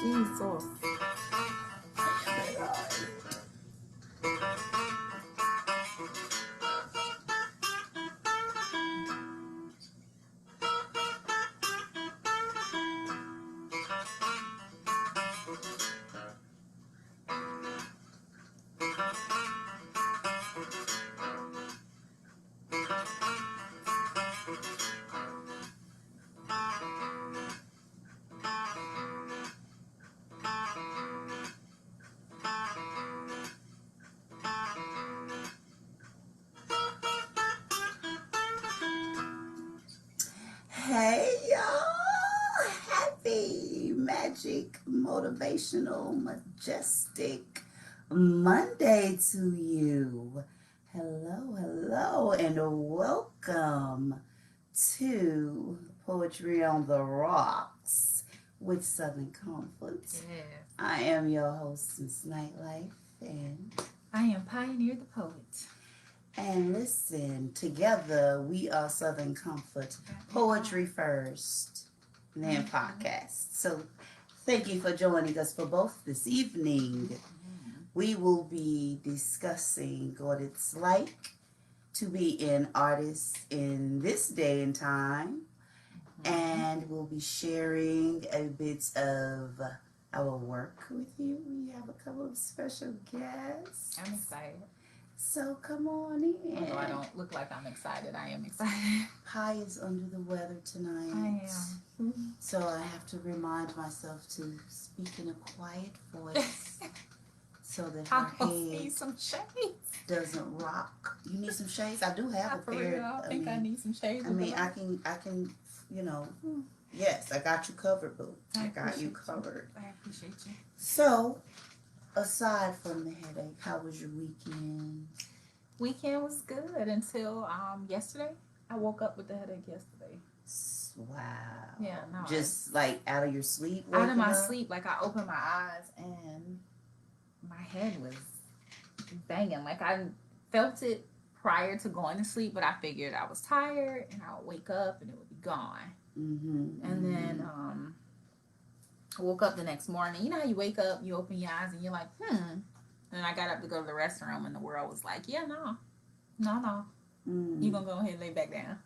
Jesus. Hey y'all! Happy, magic, motivational, majestic Monday to you. Hello, and welcome to Poetry on the Rocks with Southern Comfort. Yes. I am your host, Miss Nightlife, and I am Pioneer the Poet. listen, together we are Southern Comfort. Poetry first, and then podcast. So thank you for joining us for both this evening. We will be discussing what it's like to be an artist in this day and time, and we'll be sharing a bit of our work with you. We have a couple of special guests. I'm excited. So come on in. Although I don't look like I'm excited, I am excited. Pi is under the weather tonight. I am. So I have to remind myself to speak in a quiet voice so that I her need head some shades. doesn't rock. You need some shades? I do have a For pair. real, I think I need some shades. I mean, I can, yes, I got you covered, boo. I got you covered. I appreciate you. So, aside from the headache, how was your weekend? Weekend was good until yesterday. I woke up with the headache yesterday. Wow. Yeah, no. Just like out of your sleep? Out of waking my up? sleep, like I opened my eyes and my head was banging. Like I felt it prior to going to sleep, but I figured I was tired and I would wake up and it would be gone. Mm-hmm. And then I woke up the next morning. You know how you wake up, you open your eyes and you're like, And I got up to go to the restroom and the world was like, yeah, no. You're going to go ahead and lay back down.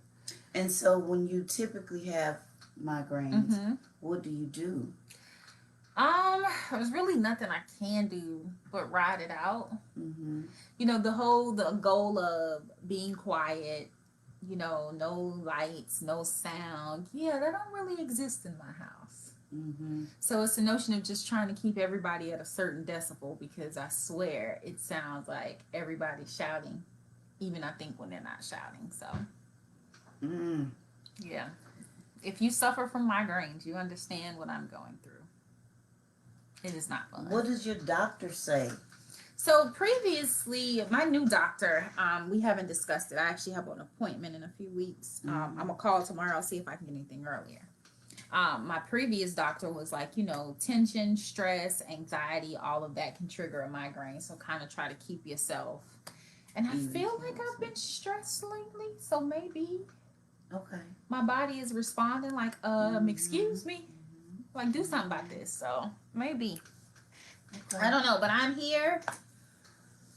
And so when you typically have migraines, what do you do? There's really nothing I can do but ride it out. Mm-hmm. You know, the goal of being quiet, no lights, no sound. Yeah, that don't really exist in my house. Mm-hmm. So it's the notion of just trying to keep everybody at a certain decibel because I swear it sounds like everybody's shouting, even I think when they're not shouting. So, yeah. If you suffer from migraines, you understand what I'm going through. It is not fun. What does your doctor say? So previously, my new doctor, we haven't discussed it. I actually have an appointment in a few weeks. I'm going to call tomorrow, see if I can get anything earlier. My previous doctor was like, tension, stress, anxiety, all of that can trigger a migraine. So kind of try to keep yourself. And I feel like I've been stressed lately. So maybe my body is responding like, excuse me. Like, do something about this. So maybe. I don't know, but I'm here.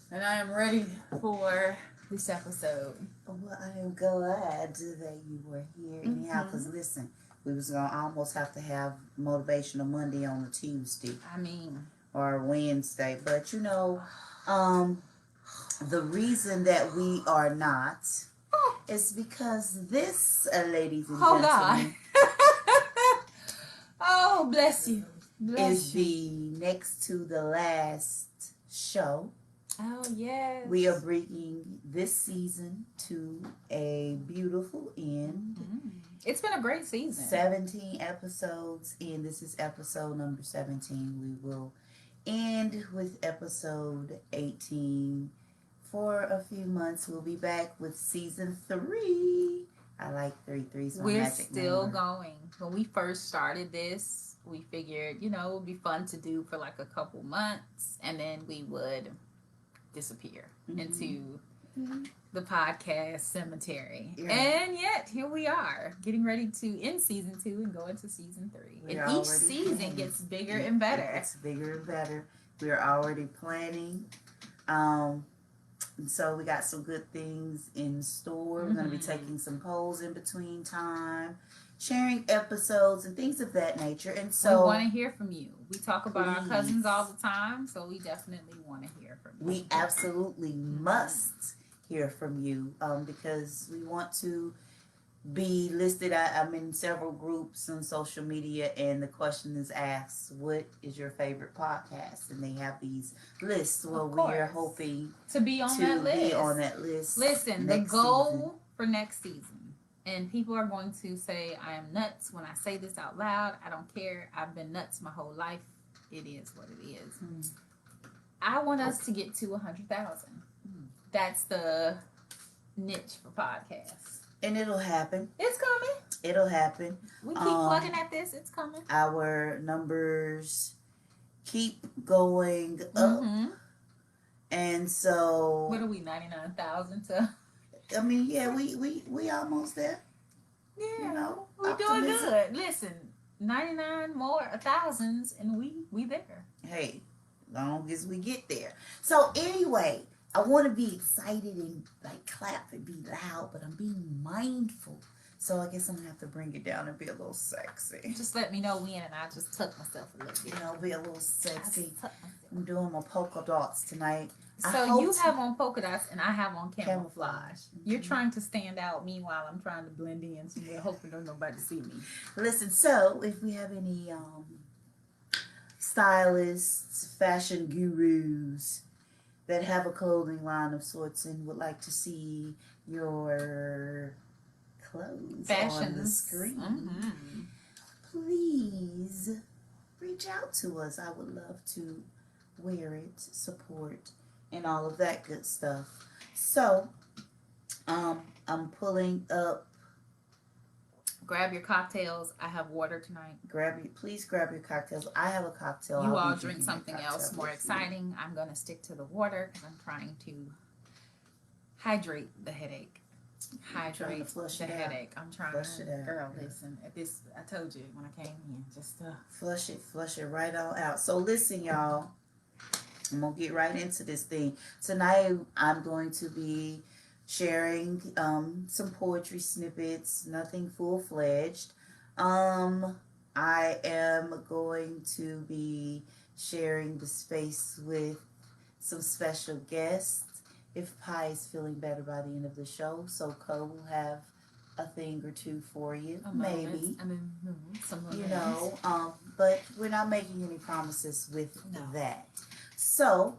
And I am ready for this episode. Well, I am glad that you were here anyhow, because listen, we was going to almost have to have Motivational Monday on a Tuesday. Or a Wednesday. But, the reason that we are not is because this, ladies and gentlemen. God. Oh, bless you. Is the next to the last show. Oh, yes. We are bringing this season to a beautiful end. It's been a great season. 17 episodes, and this is episode number 17. We will end with episode 18 for a few months. We'll be back with season 3. I like 3. 3's my We're magic still number. going. When we first started this, we figured, it would be fun to do for like a couple months, and then we would disappear into the podcast cemetery. Yeah. And yet, here we are, getting ready to end season 2 and go into season 3. We're and each already season planning. gets bigger and better. It's bigger and better. We're already planning. And so we got some good things in store. We're going to be taking some polls in between time, sharing episodes and things of that nature. And so we want to hear from you. We talk about our Please. cousins all the time, so we definitely want to hear from you. we absolutely must hear from you because we want to be listed. I'm in several groups on social media, and the question is asked, what is your favorite podcast? And they have these lists. Well, we are course. hoping to be on that list. be on that list. Listen, the next goal season. for next season, and people are going to say I am nuts when I say this out loud. I don't care. I've been nuts my whole life. It is what it is. I want us to get to 100,000. That's the niche for podcasts. And it'll happen. It's coming. It'll happen. We keep plugging at this. It's coming. Our numbers keep going up. And so What are we, 99,000 to? I mean, yeah, we almost there. Yeah, You know, we're doing optimism. good. Listen, 99 more thousands, and we there. Hey, long as we get there. So anyway, I want to be excited and like clap and be loud, but I'm being mindful. So I guess I'm gonna have to bring it down and be a little sexy. Just let me know when, and I just tuck myself a little bit. You know, be a little sexy. I just tuck myself. I'm doing my polka dots tonight. I So hope you to- have on polka dots, and I have on camouflage. Camouflage. You're trying to stand out. Meanwhile, I'm trying to blend in, so you're hoping don't nobody see me. Listen, so if we have any stylists, fashion gurus that have a clothing line of sorts and would like to see your clothes on the screen, please reach out to us. I would love to wear it, support, and all of that good stuff. So, I'm pulling up. Grab your cocktails. I have water tonight. Please grab your cocktails. I have a cocktail. You I'll all be drink drinking a something cocktail else more with you. exciting. I'm going to stick to the water because I'm trying to hydrate the headache. trying to Hydrate flush the it out. headache. I'm trying Flush to, it out. girl, listen, at this, I told you when I came in, just Flush it right all out. So listen, y'all. I'm gonna get right into this thing. Tonight I'm going to be sharing some poetry snippets, nothing full-fledged. I am going to be sharing the space with some special guests. If Pi is feeling better by the end of the show, so Co will have a thing or two for you, maybe. I mean, some You moments. know, but we're not making any promises with No. that. So,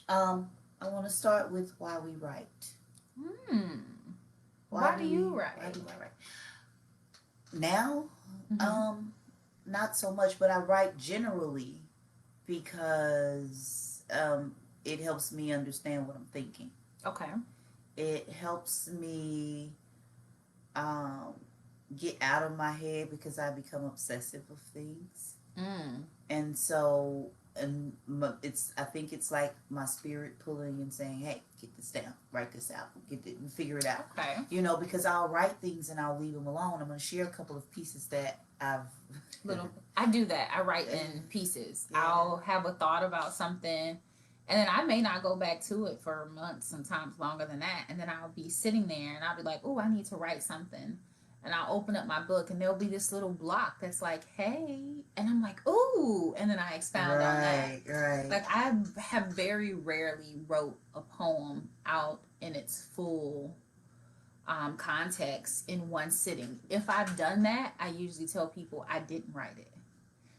I want to start with why we write. Why do you write? Why do I write? Now, Mhm. not so much, but I write generally because it helps me understand what I'm thinking. Okay. It helps me get out of my head because I become obsessive of things. And so, I think it's like my spirit pulling and saying, "Hey, get this down, write this out, figure it out." Okay. You know, because I'll write things and I'll leave them alone. I'm going to share a couple of pieces that I've. I do that. I write in pieces. Yeah. I'll have a thought about something, and then I may not go back to it for months, sometimes longer than that. And then I'll be sitting there and I'll be like, "Oh, I need to write something." And I'll open up my book and there'll be this little block that's like, "Hey," and I'm like, "Ooh," and then I expound on that. Right. Like I have very rarely wrote a poem out in its full context in one sitting. If I've done that, I usually tell people I didn't write it.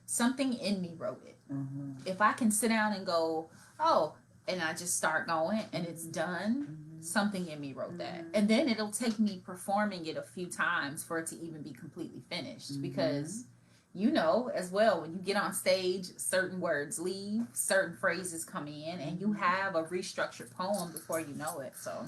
Something in me wrote it. Mm-hmm. If I can sit down and go, "Oh," and I just start going and it's done, something in me wrote that. And then it'll take me performing it a few times for it to even be completely finished because you know as well when you get on stage certain words leave, certain phrases come in, and you have a restructured poem before you know it. So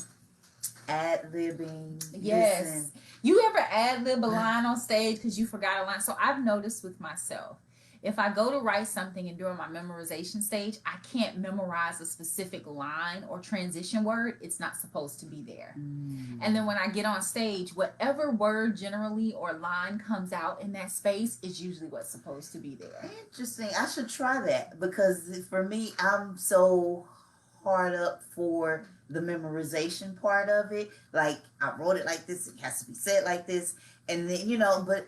Ad-libbing. yes. Listen. You ever ad-lib a line on stage because you forgot a line? So I've noticed with myself, If I go to write something and during my memorization stage, I can't memorize a specific line or transition word, it's not supposed to be there. And then when I get on stage, whatever word generally or line comes out in that space is usually what's supposed to be there. Interesting. I should try that because for me, I'm so hard up for the memorization part of it. Like I wrote it like this, it has to be said like this, and then but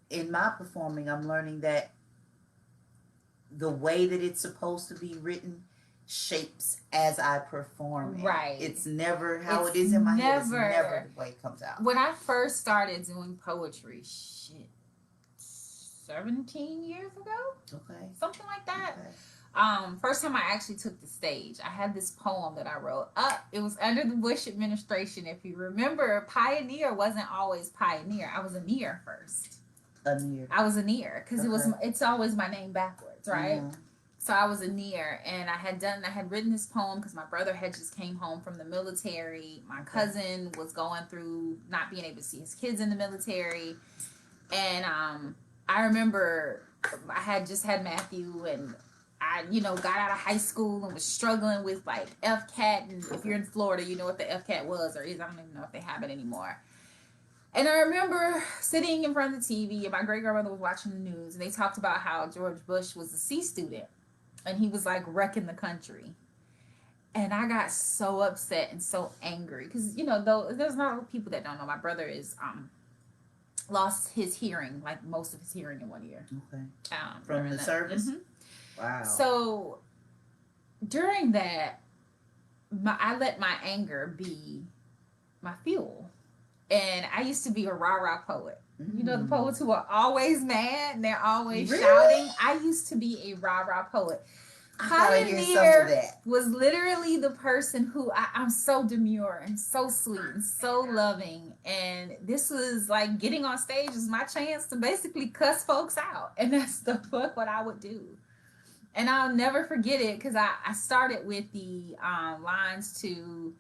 in my performing, I'm learning that the way that it's supposed to be written shapes as I perform it. Right. It's never how it is in my head. It's never the way it comes out. When I first started doing poetry, 17 years ago? Okay. Something like that. Okay. First time I actually took the stage, I had this poem that I wrote. It was under the Bush administration. If you remember, pioneer wasn't always pioneer. I was a near first. I was a near because it's always my name backwards, right? Mm-hmm. So I was a near, and I had written this poem because my brother had just came home from the military. My cousin was going through not being able to see his kids in the military, and I remember I had just had Matthew, and I got out of high school and was struggling with like FCAT, and if you're in Florida, you know what the FCAT was or is. I don't even know if they have it anymore. And I remember sitting in front of the TV, and my great-grandmother was watching the news, and they talked about how George Bush was a C student, and he was, like, wrecking the country. And I got so upset and so angry, because, though there's not a lot of people that don't know, my brother is lost his hearing, like most of his hearing in 1 year. Okay. From the service? Mm-hmm. Wow. So, during that, I let my anger be my fuel. And I used to be a rah-rah poet. You know, the poets who are always mad and they're always shouting. I used to be a rah-rah poet. Pioneer was literally the person who I'm so demure and so sweet and so loving. And this was like getting on stage was my chance to basically cuss folks out. And that's the fuck what I would do. And I'll never forget it because I started with the lines to...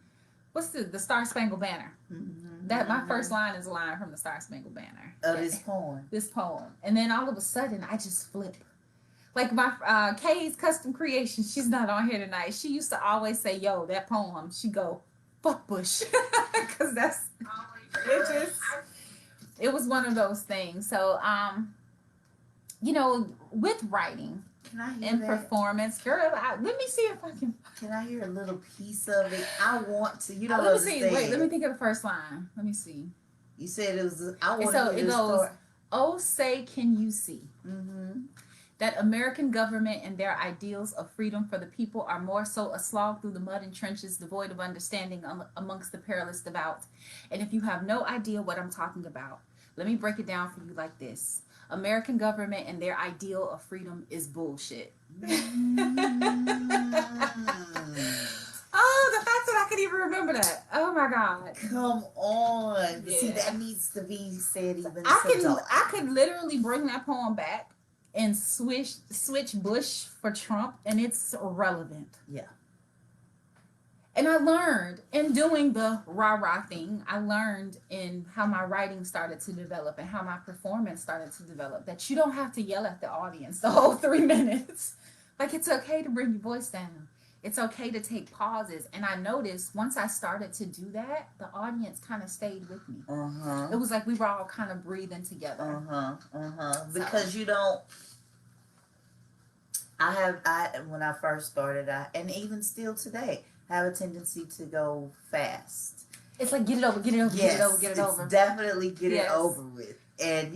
What's the Star Spangled Banner? Mm-hmm. That my first line is a line from the Star Spangled Banner. This poem. This poem. And then all of a sudden, I just flip. Like my Kay's Custom Creation, she's not on here tonight. She used to always say, yo, that poem. She go, fuck Bush. Because it was one of those things. So, with writing, can I hear and that? Performance, girl. Let me see if I can. Can I hear a little piece of it? I want to. You don't let me understand. See. Wait, let me think of the first line. Let me see. You said it was. I want so to. It goes. Oh, say, can you see that American government and their ideals of freedom for the people are more so a slog through the mud and trenches, devoid of understanding amongst the perilous devout. And if you have no idea what I'm talking about, let me break it down for you like this. American government and their ideal of freedom is bullshit. Oh, the fact that I could even remember that. Oh my God. Come on. Yeah. See, that needs to be said even I could literally bring that poem back and switch Bush for Trump, and it's relevant. Yeah. And I learned in doing the rah-rah thing, I learned in how my writing started to develop and how my performance started to develop that you don't have to yell at the audience the whole 3 minutes. Like, it's okay to bring your voice down. It's okay to take pauses. And I noticed once I started to do that, the audience kind of stayed with me. It was like we were all kind of breathing together. Because you don't... when I first started, and even still today, have a tendency to go fast. It's like get it over, get it over, yes, get it over, get it over. Definitely get it over with. And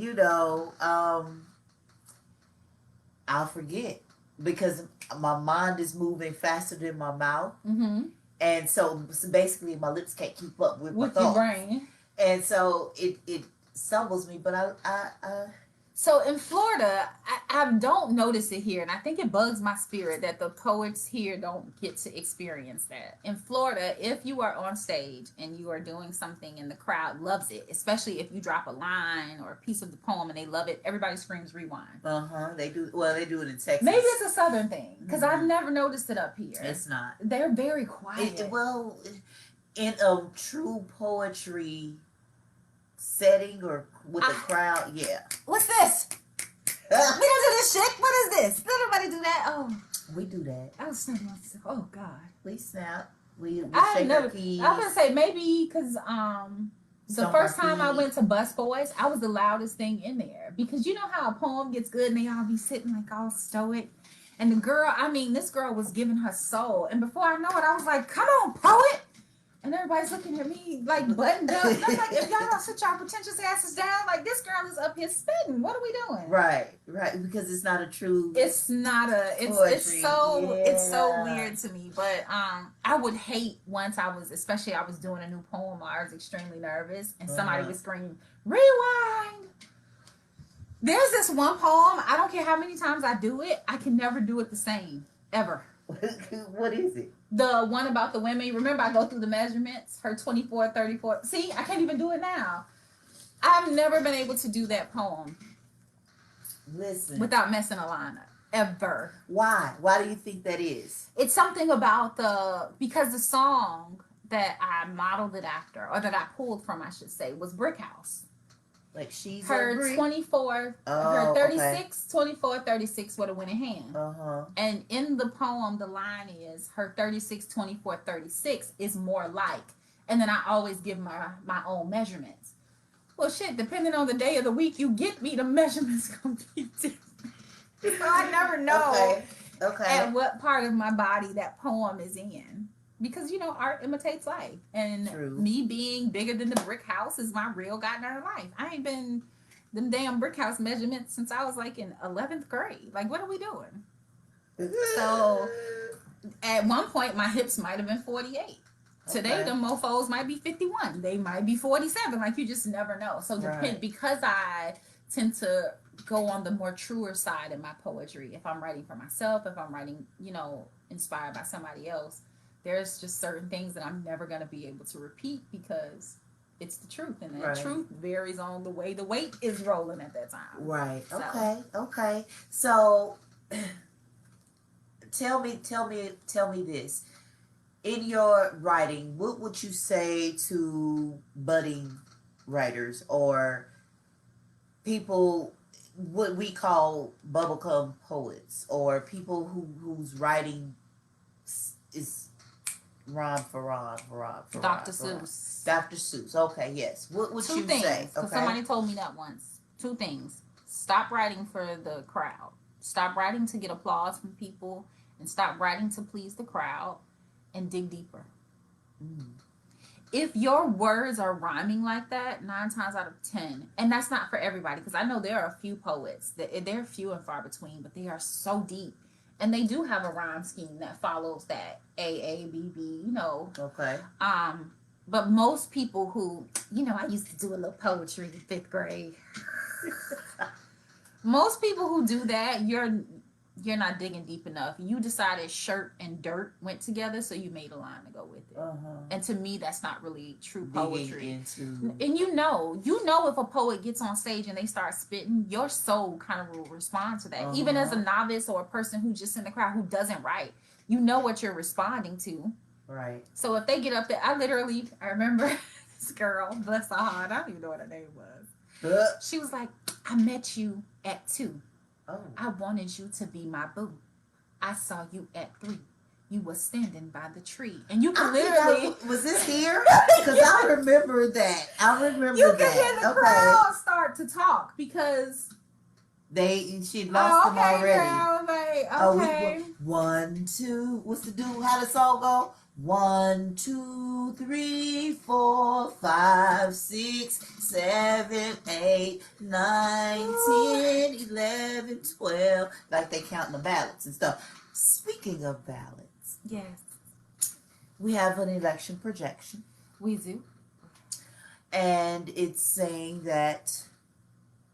I'll forget because my mind is moving faster than my mouth. And so basically my lips can't keep up with my thoughts. Your brain. And so it stumbles me, but I So in Florida, I don't notice it here, and I think it bugs my spirit that the poets here don't get to experience that. In Florida, if you are on stage and you are doing something and the crowd loves it, especially if you drop a line or a piece of the poem and they love it, everybody screams rewind. They do. Well, they do it in Texas. Maybe it's a Southern thing, because I've never noticed it up here. It's not. They're very quiet. In a true poetry setting or with a crowd, yeah. What's this? We don't do this shit. that? Oh, We do that. I was saying myself. Oh God. We snap. We I shake never. our keys. I was gonna say maybe because the Stomp first our time I feet. went to Bus Boys, I was the loudest thing in there because you know how a poem gets good and they all be sitting like all stoic. And the girl, I mean, this girl was giving her soul, and before I know it, I was like, "Come on, poet!" And everybody's looking at me like buttoned up. And I'm like, if y'all don't sit y'all pretentious asses down, like this girl is up here spitting. What are we doing? Right, because it's not a true. It's not a. It's Poetry, it's so yeah. weird to me. But I would hate once I was doing a new poem. I was extremely nervous, and somebody would scream, "Rewind!" There's this one poem. I don't care how many times I do it. I can never do it the same ever. What is it? The one about the women. Remember, I go through the measurements. Her 24, 34. See, I can't even do it now. I've never been able to do that poem Listen. without messing a line up. Ever. Why? Why do you think that is? It's something about because the song that I modeled it after, or that I pulled from, I should say, was Brick House. Like she's Her 24, her 36, 24, 36 would have went in hand. And in the poem, the line is her 36, 24, 36 is more like. And then I always give my own measurements. Well, shit, depending on the day of the week you get me, the measurements gonna be different. So I never know at what part of my body that poem is in. Because, you know, art imitates life. And me being bigger than the brick house is my real goddamn life. I ain't been them damn brick house measurements since I was like in 11th grade. Like, what are we doing? So, at one point, my hips might have been 48. Today, the mofos might be 51. They might be 47. Like, you just never know. So, because I tend to go on the more truer side in my poetry, if I'm writing for myself, if I'm writing, you know, inspired by somebody else, there's just certain things that I'm never going to be able to repeat because it's the truth. And that truth varies on the way the weight is rolling at that time. Right. So. Okay. So tell me this. In your writing, what would you say to budding writers or people what we call bubblegum poets or people whose writing is rhyme for Dr. Seuss. Dr. Seuss. Okay, yes. What would you say? Because somebody told me that once. 2 things. Stop writing for the crowd. Stop writing to get applause from people, and stop writing to please the crowd, and dig deeper. If your words are rhyming like that, 9 times out of 10, and that's not for everybody, because I know there are a few poets that they're few and far between, but they are so deep. And they do have a rhyme scheme that follows that A, B, B, you know. Okay. But most people who, you know, I used to do a little poetry in 5th grade. Most people who do that, you're not digging deep enough. You decided shirt and dirt went together, so you made a line to go with it. And to me, that's not really true poetry. And you know if a poet gets on stage and they start spitting, your soul kind of will respond to that. Even as a novice or a person who's just in the crowd who doesn't write, you know what you're responding to. Right. So if they get up there, I remember this girl, bless her heart, I don't even know what her name was. She was like, I met you at 2. I wanted you to be my boo. I saw you at 3. You were standing by the tree. And you can literally... was this here? Because I remember that. You can hear the crowd start to talk because... She lost them already. Girl, like, 1, 2... What's the dude? How the song go? 1, 2, 3, 4, 5, 6, 7, 8, 9, 10, 11, 12. Like they counting the ballots and stuff. Speaking of ballots. Yes. We have an election projection. We do. And it's saying that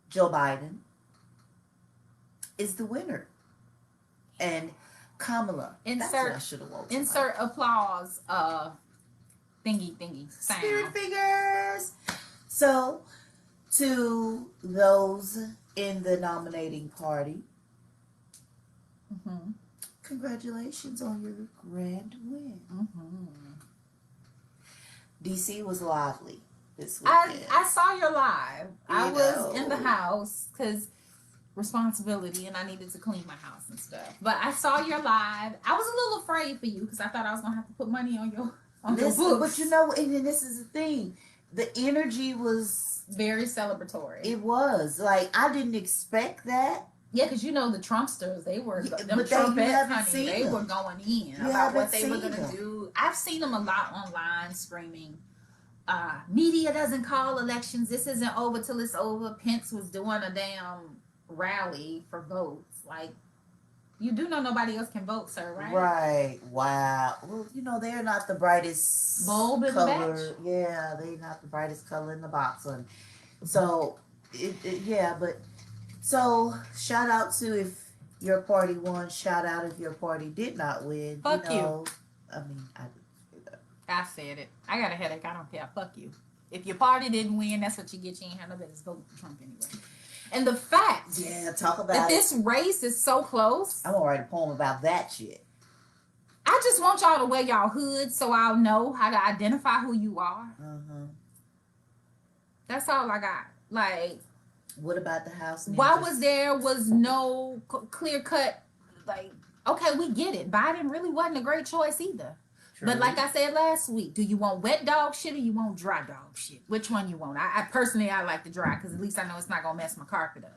Joe Biden is the winner. And Kamala. Insert applause thingy sound. Spirit fingers. So to those in the nominating party, congratulations on your grand win. DC was lively this weekend. I saw your live. I was in the house because responsibility, and I needed to clean my house and stuff. But I saw your live. I was a little afraid for you because I thought I was gonna have to put money on your Listen, books. but you know, and then this is the thing. The energy was Very celebratory. it was like I didn't expect that. Yeah, because you know the Trumpsters, they were Yeah, them but you trumpets, haven't honey. seen They them. were going in You about haven't what they were seen gonna them. do. I've seen them a lot online screaming, "Media doesn't call elections. This isn't over till it's over." Pence was doing a damn rally for votes. Like, you do know nobody else can vote, sir, right? Right. Wow. Well, you know, they're not the brightest Bulb in the color. batch. Yeah, they're not the brightest color in the box. So, yeah, but so shout out to if your party won. Shout out if your party did not win. Fuck you. I mean, I said it. I got a headache. I don't care. Fuck you. If your party didn't win, that's what you get. You ain't have no business voting for Trump anyway. And the fact yeah, talk that about it. this race is so close, I'm gonna write a poem about that shit. I just want y'all to wear y'all hoods so I'll know how to identify who you are. That's all I got. Like, What about the house? why Ninjas? was no clear cut? Like, okay, we get it. Biden really wasn't a great choice either. True. But like I said last week, do you want wet dog shit or you want dry dog shit? Which one you want? I personally, I like the dry because at least I know it's not gonna mess my carpet up.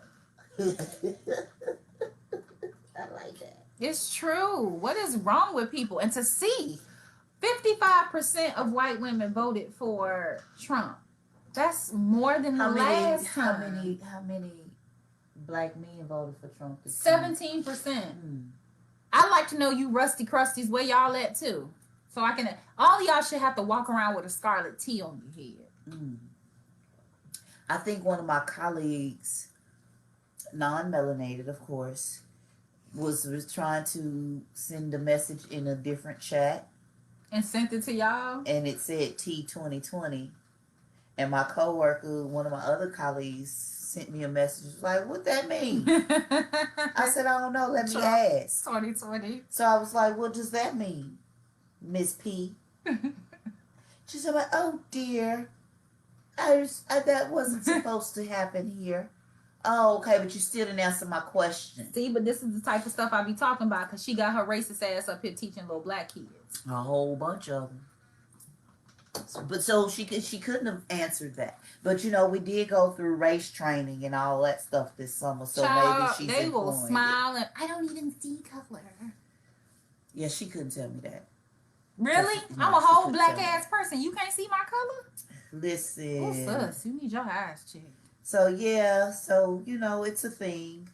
I like that. It's true. What is wrong with people? And to see 55% of white women voted for Trump. That's more than the last time. How many black men voted for Trump? 17%. I'd like to know you rusty crusties where y'all at too. So I can, all of y'all should have to walk around with a scarlet T on your head. I think one of my colleagues, non-melanated, of course, was trying to send a message in a different chat, And sent it to y'all. and it said T2020. And my coworker, one of my other colleagues, sent me a message like, "What that mean?" I said, "I don't know. Let me ask." 2020. So I was like, "What does that mean, Miss P?" She said, like, "Oh dear, that wasn't supposed to happen here." Oh, okay, but you still didn't answer my question. See, but this is the type of stuff I be talking about because she got her racist ass up here teaching little black kids. A whole bunch of them. But so she couldn't have answered that. But you know, we did go through race training and all that stuff this summer, so Child, maybe she's they will employing smile and I don't even see color. Yeah, she couldn't tell me that. Really? No, I'm a she whole couldn't black tell me. ass person. You can't see my color? Listen. What's us? You need your eyes checked. So yeah, so you know, it's a thing.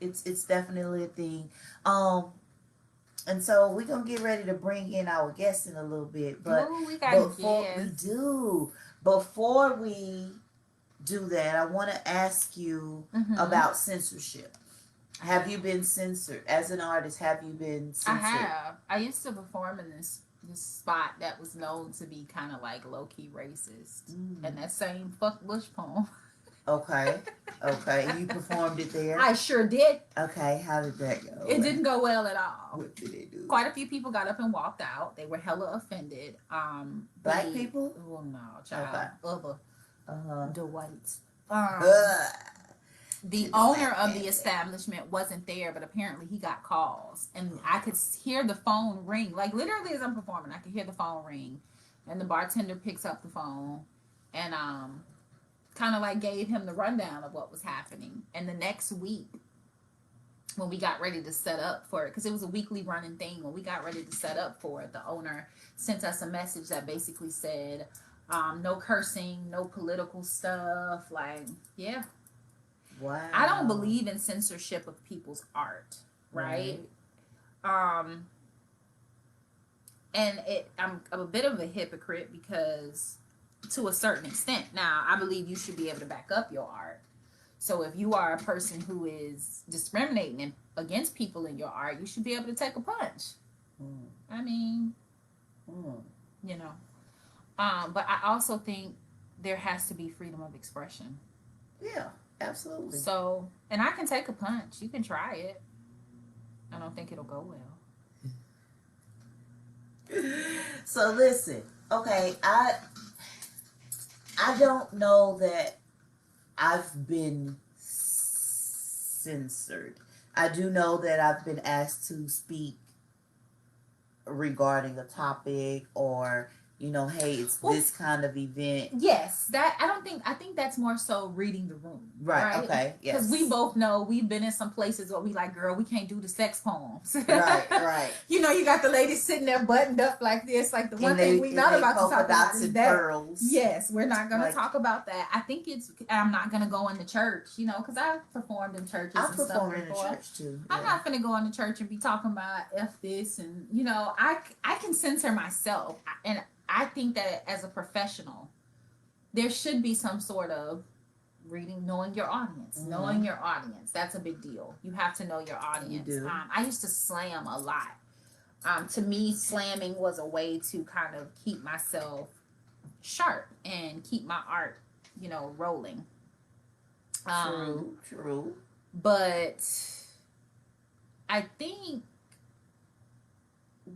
It's definitely a thing. And so we're gonna get ready to bring in our guests in a little bit, but Ooh, we got before we do that, I want to ask you about censorship. Have you been censored as an artist? Have you been censored? I have. I used to perform in this spot that was known to be kind of like low key racist, and that same "fuck Bush" poem. Okay. You performed it there. I sure did. Okay, how did that go? It didn't go well at all. What did they do? Quite a few people got up and walked out. They were hella offended. Black people? Oh no, child. Okay. Other the whites. Ugh. The owner of the establishment wasn't there, but apparently he got calls, and I could hear the phone ring. Like literally, as I'm performing, I could hear the phone ring, and the bartender picks up the phone, and kind of like gave him the rundown of what was happening. And the next week, when we got ready to set up for it, because it was a weekly running thing, when we got ready to set up for it, the owner sent us a message that basically said, no cursing, no political stuff. Like, yeah. Wow. I don't believe in censorship of people's art, right? And I'm a bit of a hypocrite because to a certain extent, now I believe you should be able to back up your art. So if you are a person who is discriminating against people in your art, you should be able to take a punch. I mean, you know. But I also think there has to be freedom of expression. Yeah, absolutely. So, and I can take a punch. You can try it. I don't think it'll go well. So listen, okay, I don't know that I've been censored. I do know that I've been asked to speak regarding a topic, or hey, it's Well, this kind of event. Yes, that I think that's more so reading the room. Right. Okay. Yes. Because we both know we've been in some places where we like, girl, we can't do the sex poems. Right. Right. You got the ladies sitting there buttoned up like this. Like the one And thing we're not about to talk about is that. Pearls. Yes, we're not going to talk about that. I think I'm not going to go into church, because I've performed in churches and stuff before. I performed in a church too. Yeah. I'm not going to go into church and be talking about F this and, I can censor myself. And I think that as a professional, there should be some sort of reading, knowing your audience. Mm-hmm. Knowing your audience, that's a big deal. You have to know your audience. You do. I used to slam a lot. To me, slamming was a way to kind of keep myself sharp and keep my art, rolling. True. But I think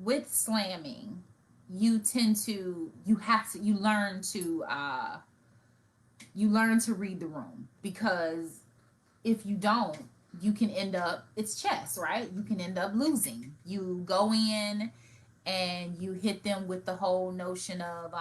with slamming, you learn to read the room, because if you don't, you can end up, it's chess, right? You can end up losing. You go in and you hit them with the whole notion of,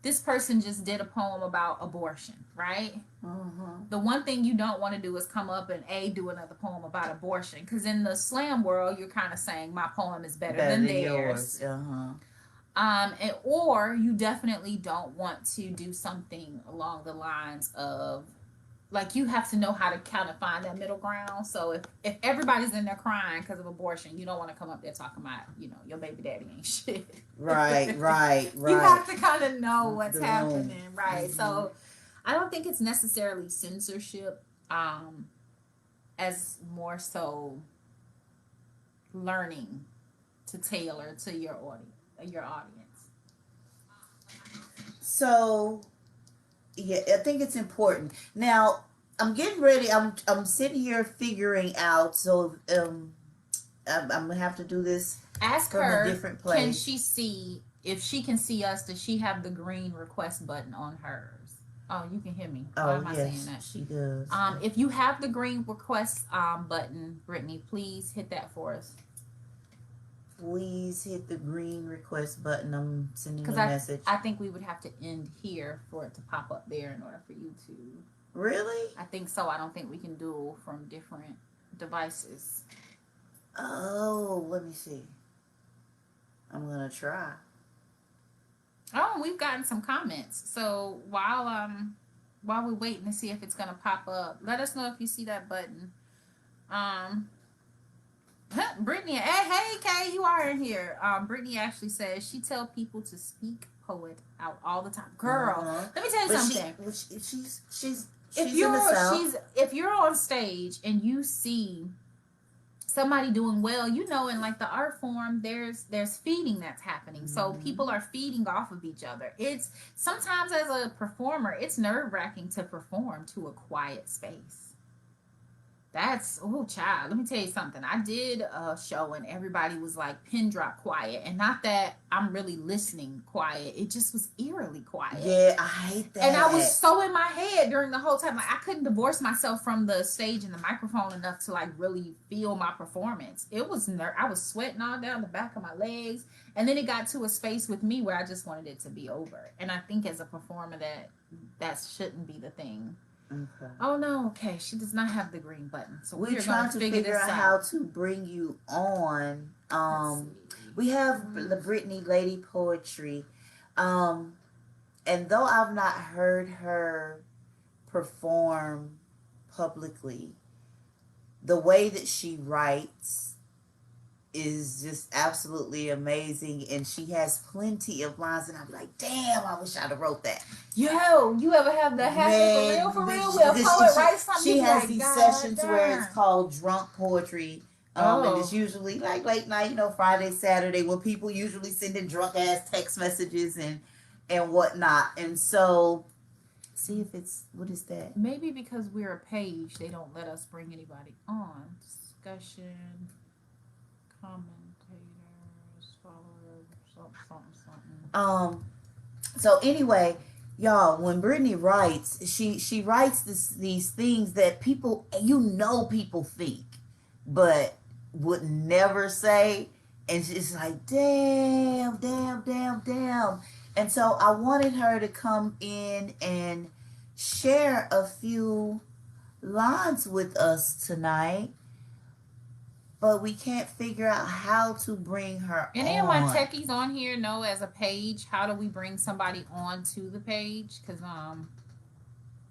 this person just did a poem about abortion, right? Uh-huh. The one thing you don't want to do is come up and do another poem about abortion, because in the slam world, you're kind of saying my poem is better than theirs. Uh-huh. Or you definitely don't want to do something along the lines of, like, you have to know how to kind of find that middle ground. So if everybody's in there crying because of abortion, you don't want to come up there talking about, your baby daddy ain't shit. Right. You have to kind of know what's happening, right? Mm-hmm. So I don't think it's necessarily censorship, as more so learning to tailor to your audience. So, yeah, I think it's important. Now, I'm getting ready. I'm sitting here figuring out. So, I'm gonna have to do this. Ask from her, a different place. Can she see, if she can see us, does she have the green request button on hers? Oh, you can hear me. Why am I saying that? She does. If you have the green request button, Brittany, please hit that for us. Please hit the green request button. I'm sending a message. I think we would have to end here for it to pop up there in order for you to. Really? I think so. I don't think we can duel from different devices. Oh, let me see. I'm gonna try. Oh, we've gotten some comments. So while we're waiting to see if it's gonna pop up, let us know if you see that button. Brittany, hey Kay, you are in here. Brittany actually says she tell people to speak poet out all the time. Girl, let me tell you something. She's if you're on stage and you see somebody doing well, in like the art form, there's feeding that's happening. Mm-hmm. So people are feeding off of each other. It's sometimes, as a performer, it's nerve-wracking to perform to a quiet space. Child, let me tell you something. I did a show and everybody was like pin drop quiet, and not that I'm really listening quiet. It just was eerily quiet. Yeah, I hate that. And I was so in my head during the whole time. Like, I couldn't divorce myself from the stage and the microphone enough to like really feel my performance. It was I was sweating all down the back of my legs. And then it got to a space with me where I just wanted it to be over. And I think as a performer that shouldn't be the thing. Okay. Oh no, okay. She does not have the green button. So we're trying to figure out how to bring you on. We have the Brittany Lady Poetry. And though I've not heard her perform publicly, the way that she writes is just absolutely amazing, and she has plenty of lines, and I'm like, damn, I wish I'd have wrote that. Yo, you ever have that happen for real? Where a poet writes something? She has these sessions where it's called drunk poetry. And it's usually like late night, Friday, Saturday, when people usually send in drunk ass text messages and whatnot. And so, see if what is that? Maybe because we're a page, they don't let us bring anybody on. Discussion, commentators, followers, something. So anyway, y'all, when Brittany writes, she writes these things that people, people think, but would never say, and it's like, damn, damn, damn, damn. And so I wanted her to come in and share a few lines with us tonight, but we can't figure out how to bring her Any on. of my techies on here know as a page, how do we bring somebody on to the page? Because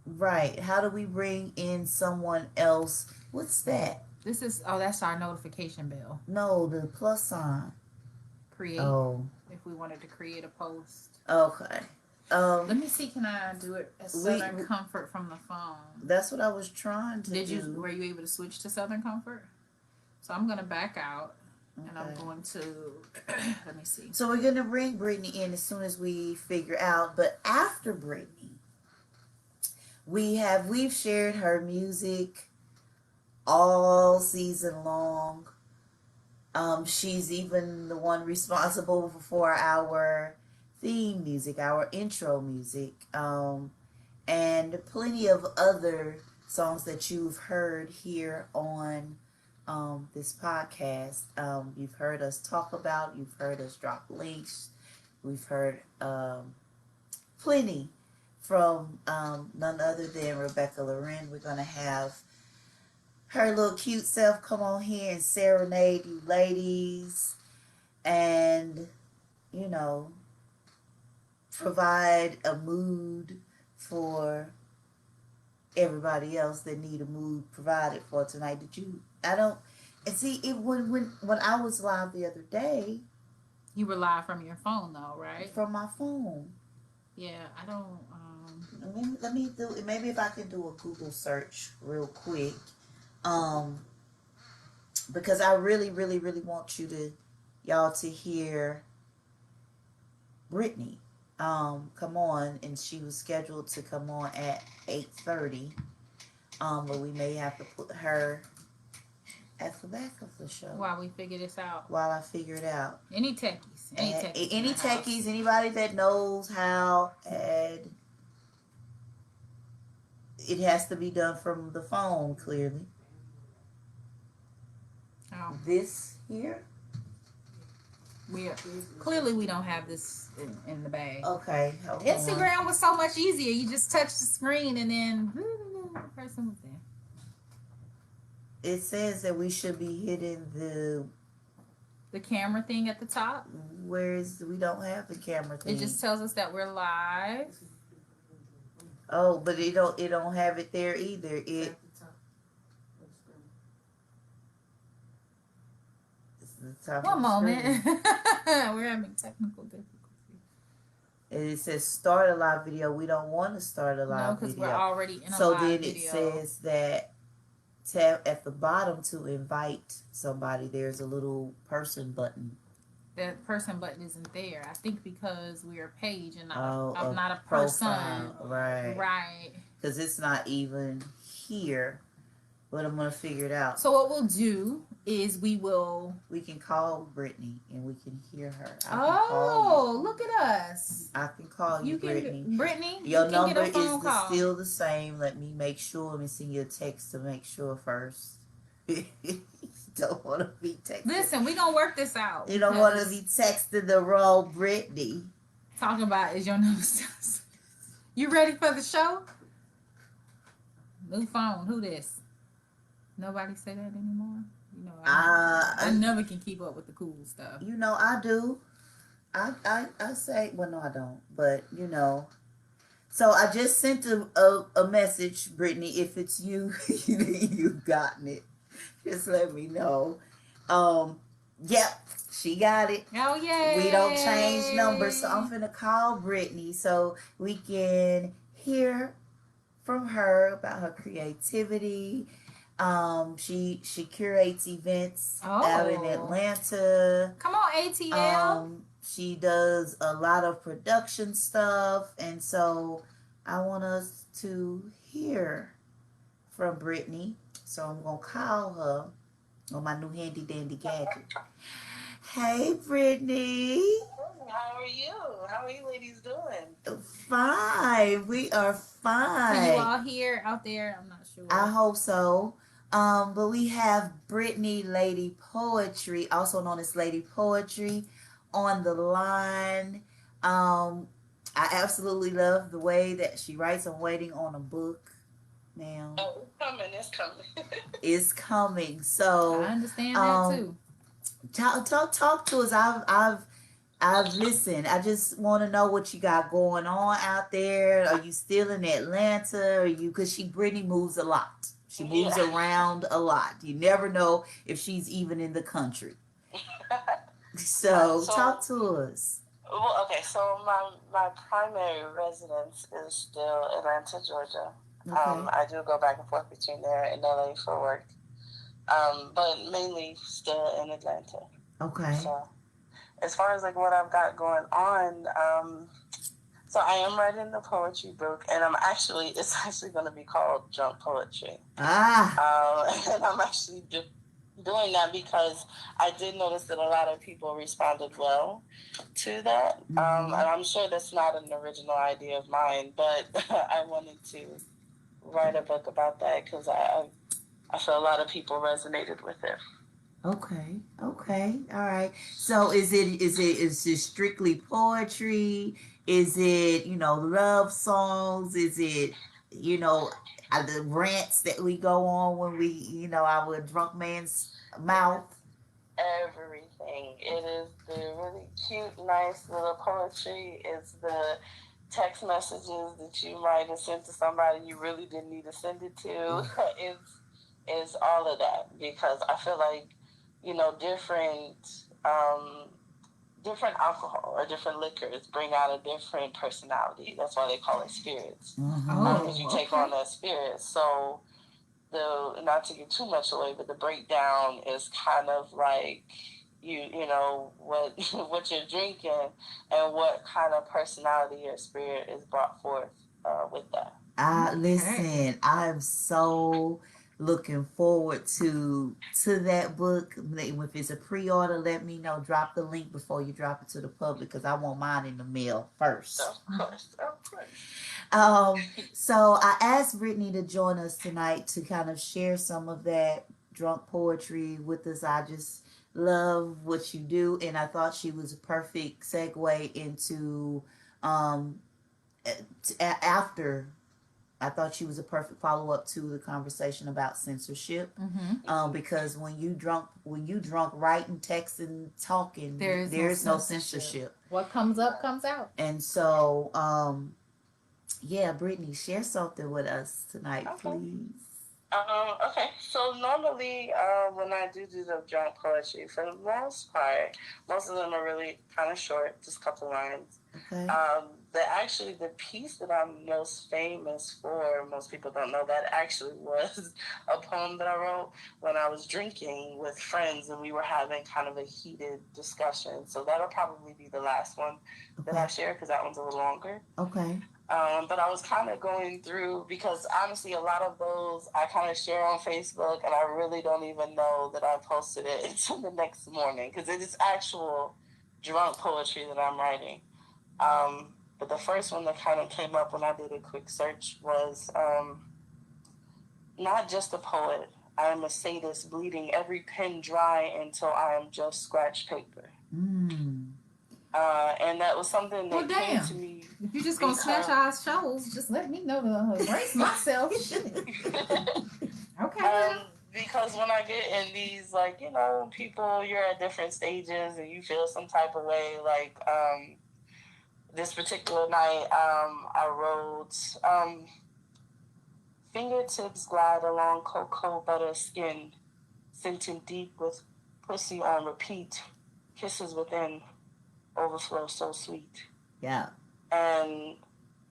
Right. How do we bring in someone else? What's that? this is, oh, that's our notification bell. No, the plus sign. Create. Oh. If we wanted to create a post. Okay. Let me see. Can I do it as Southern Comfort from the phone? That's what I was trying to do. Were you able to switch to Southern Comfort? So I'm gonna back out, and I'm going to. Let me see. So we're gonna bring Brittany in as soon as we figure out. But after Brittany, we've shared her music all season long. She's even the one responsible for our theme music, our intro music, and plenty of other songs that you've heard here on this podcast. You've heard us talk about, you've heard us drop links, we've heard plenty from none other than Rebecca Loren. We're going to have her little cute self come on here and serenade you ladies and, provide a mood for everybody else that need a mood provided for tonight. When I was live the other day. You were live from your phone though, right? From my phone. Yeah, I don't, let me do, maybe if I can do a Google search real quick. Because I really, really, really want y'all to hear Brittany. Come on, and she was scheduled to come on at 8:30. But we may have to put her at the back of the show while we figure this out. While I figure it out. Any techies, anybody that knows how, and it has to be done from the phone, clearly. Oh. This here. Clearly we don't have this in the bag. Okay. Instagram was so much easier. You just touch the screen and then the person was there. It says that we should be hitting the camera thing at the top. We don't have the camera thing. It just tells us that we're live. Oh, but it don't have it there either. One moment. We're having technical difficulties. It says start a live video. We don't want to start a live video. No, because we're already in a live video. So then it says that tap at the bottom to invite somebody. There's a little person button. That person button isn't there. I think because we're a page and I'm not a person. Right. Right. Because it's not even here. But I'm going to figure it out. So what we'll do is we can call Brittany and we can hear her. Look at us. I can call you Brittany. Brittany, your number is still the same. Let me make sure. Let me send you a text to make sure first. Don't want to be texting. Listen, we're going to work this out. You don't want to be texting the wrong Brittany. Talking about is your number still. You ready for the show? New phone. Who this? Nobody say that anymore. I never can keep up with the cool stuff. I do. I say, well, no, I don't. But so I just sent a message, Brittany. If it's you, you've gotten it. Just let me know. Yep, she got it. Oh yeah. We don't change numbers, so I'm finna call Brittany so we can hear from her about her creativity. She curates events out in Atlanta. Come on, ATL. She does a lot of production stuff, and so I want us to hear from Brittany. So I'm gonna call her on my new handy dandy gadget. Hey, Brittany. How are you? How are you ladies doing? Fine. We are Can you fine. all hear out there? I'm not sure. I hope so. But we have Brittany Lady Poetry, also known as Lady Poetry, on the line. I absolutely love the way that she writes. I'm waiting on a book now. Oh, it's coming. It's coming. It's coming. I So understand that too. talk to us. I've listened. I just want to know what you got going on out there. Are you still in Atlanta? Are you? Because Brittany moves a lot. She moves around a lot. You never know if she's even in the country. So talk to us. Well, okay. So my primary residence is still Atlanta, Georgia. Okay. I do go back and forth between there and LA for work. But mainly still in Atlanta. Okay. So as far as like what I've got going on, so I am writing the poetry book, and it's actually going to be called Drunk Poetry. And I'm actually doing that because I did notice that a lot of people responded well to that. And I'm sure that's not an original idea of mine, but I wanted to write a book about that because I feel a lot of people resonated with it. Okay. All right. So is it strictly poetry? Is it, love songs? Is it, the rants that we go on when we, our drunk man's mouth? Everything. It is the really cute, nice little poetry. It's the text messages that you might have sent to somebody you really didn't need to send it to. It's all of that because I feel like, different alcohol or different liquors bring out a different personality. That's why they call it spirits. Because you take on that spirit. So not to give too much away, but the breakdown is kind of like what you're drinking and what kind of personality your spirit is brought forth with that. Listen, I'm so looking forward to that book. If it's a pre-order, let me know. Drop the link before you drop it to the public because I want mine in the mail first. Of course. So I asked Brittany to join us tonight to kind of share some of that drunk poetry with us. I just love what you do, and I thought she was a perfect segue into after. I thought she was a perfect follow up to the conversation about censorship. Because when you drunk writing, texting, talking, there's no censorship. What comes up comes out. And so, Brittany, share something with us tonight, please. Okay, so normally when I do the drunk poetry, for the most part, most of them are really kind of short, just a couple lines. Okay. The piece that I'm most famous for, most people don't know, that actually was a poem that I wrote when I was drinking with friends and we were having kind of a heated discussion. So that'll probably be the last one that I share because that one's a little longer. Okay. But I was kind of going through, because honestly, a lot of those I kind of share on Facebook, and I really don't even know that I posted it until the next morning, because it is actual drunk poetry that I'm writing. But the first one that kind of came up when I did a quick search was, not just a poet, I am a sadist, bleeding every pen dry until I am just scratch paper. And that was something that came to me. If you're just going to smash our shows, just let me know to brace myself. Okay. Because when I get in these, people, you're at different stages and you feel some type of way. Like, this particular night, I wrote, fingertips glide along cocoa butter skin, scented deep with pussy on repeat, kisses within, overflow so sweet. Yeah. And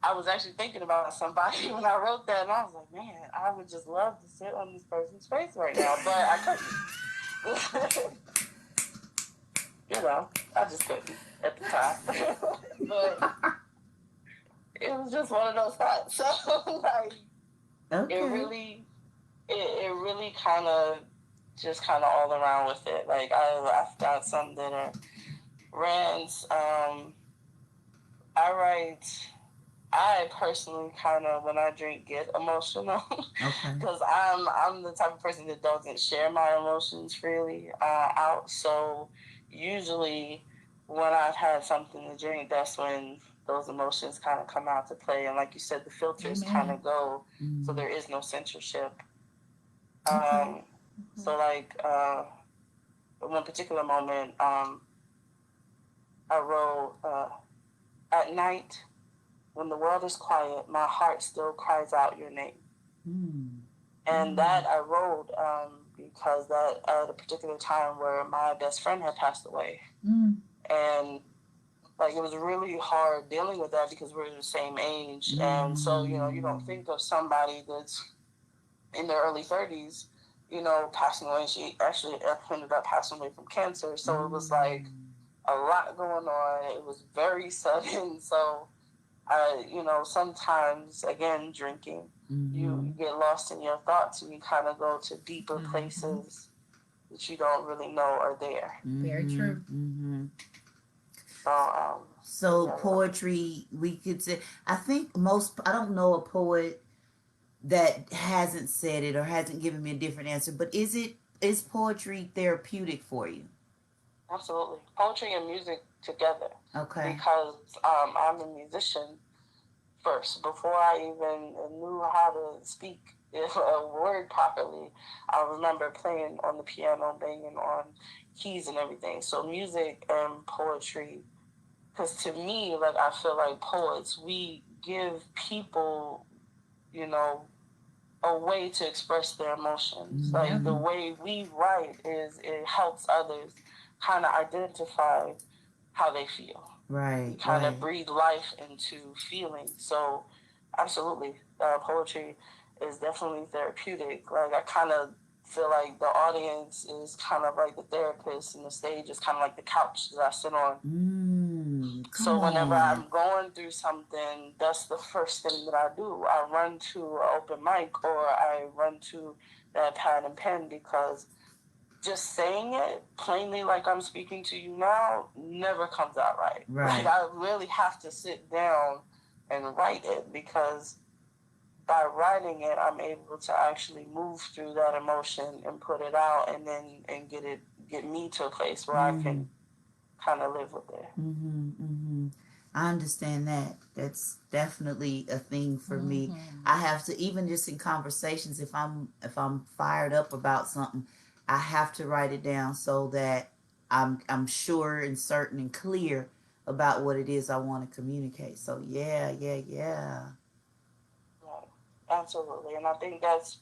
I was actually thinking about somebody when I wrote that, and I was like, man, I would just love to sit on this person's face right now, but I couldn't. I just couldn't at the time. But it was just one of those thoughts. So, okay. It really kind of all around with it. Like, I've got some that are rants. I personally kind of, when I drink, get emotional. Okay. Because I'm the type of person that doesn't share my emotions freely out. So usually when I've had something to drink, that's when those emotions kind of come out to play. And like you said, the filters kind of go, so there is no censorship. So like one particular moment, I wrote, at night, when the world is quiet, my heart still cries out your name. And that I wrote because that at a particular time where my best friend had passed away. And like it was really hard dealing with that because we're the same age. And so, you know, you don't think of somebody that's in their early 30s, you know, passing away. She actually ended up passing away from cancer. So it was like a lot going on. It was very sudden. So you know, sometimes, again, drinking, you get lost in your thoughts and you kind of go to deeper places that you don't really know are there. Very true. So, poetry, we could say, I think I don't know a poet that hasn't said it or hasn't given me a different answer, but is poetry therapeutic for you? Absolutely. Poetry and music together. Okay. Because I'm a musician first. Before I even knew how to speak a word properly, I remember playing on the piano, banging on keys and everything. So music and poetry, because to me, like, I feel like poets, we give people, you know, a way to express their emotions. Like the way we write it helps others kind of identify how they feel. Right. Kind of breathe life into feelings. So absolutely, poetry is definitely therapeutic. Like I kind of feel like the audience is kind of like the therapist and the stage is kind of like the couch that I sit on. So whenever I'm going through something, that's the first thing that I do. I run to an open mic or I run to that pad and pen because just saying it plainly like I'm speaking to you now never comes out right. Like I really have to sit down and write it because by writing it, I'm able to actually move through that emotion and put it out and then get me to a place where I can kind of live with it. I understand that. That's definitely a thing for me. I have to, even just in conversations, if I'm fired up about something, I have to write it down so that I'm sure and certain and clear about what it is I want to communicate. So yeah. Right. Absolutely. And I think that's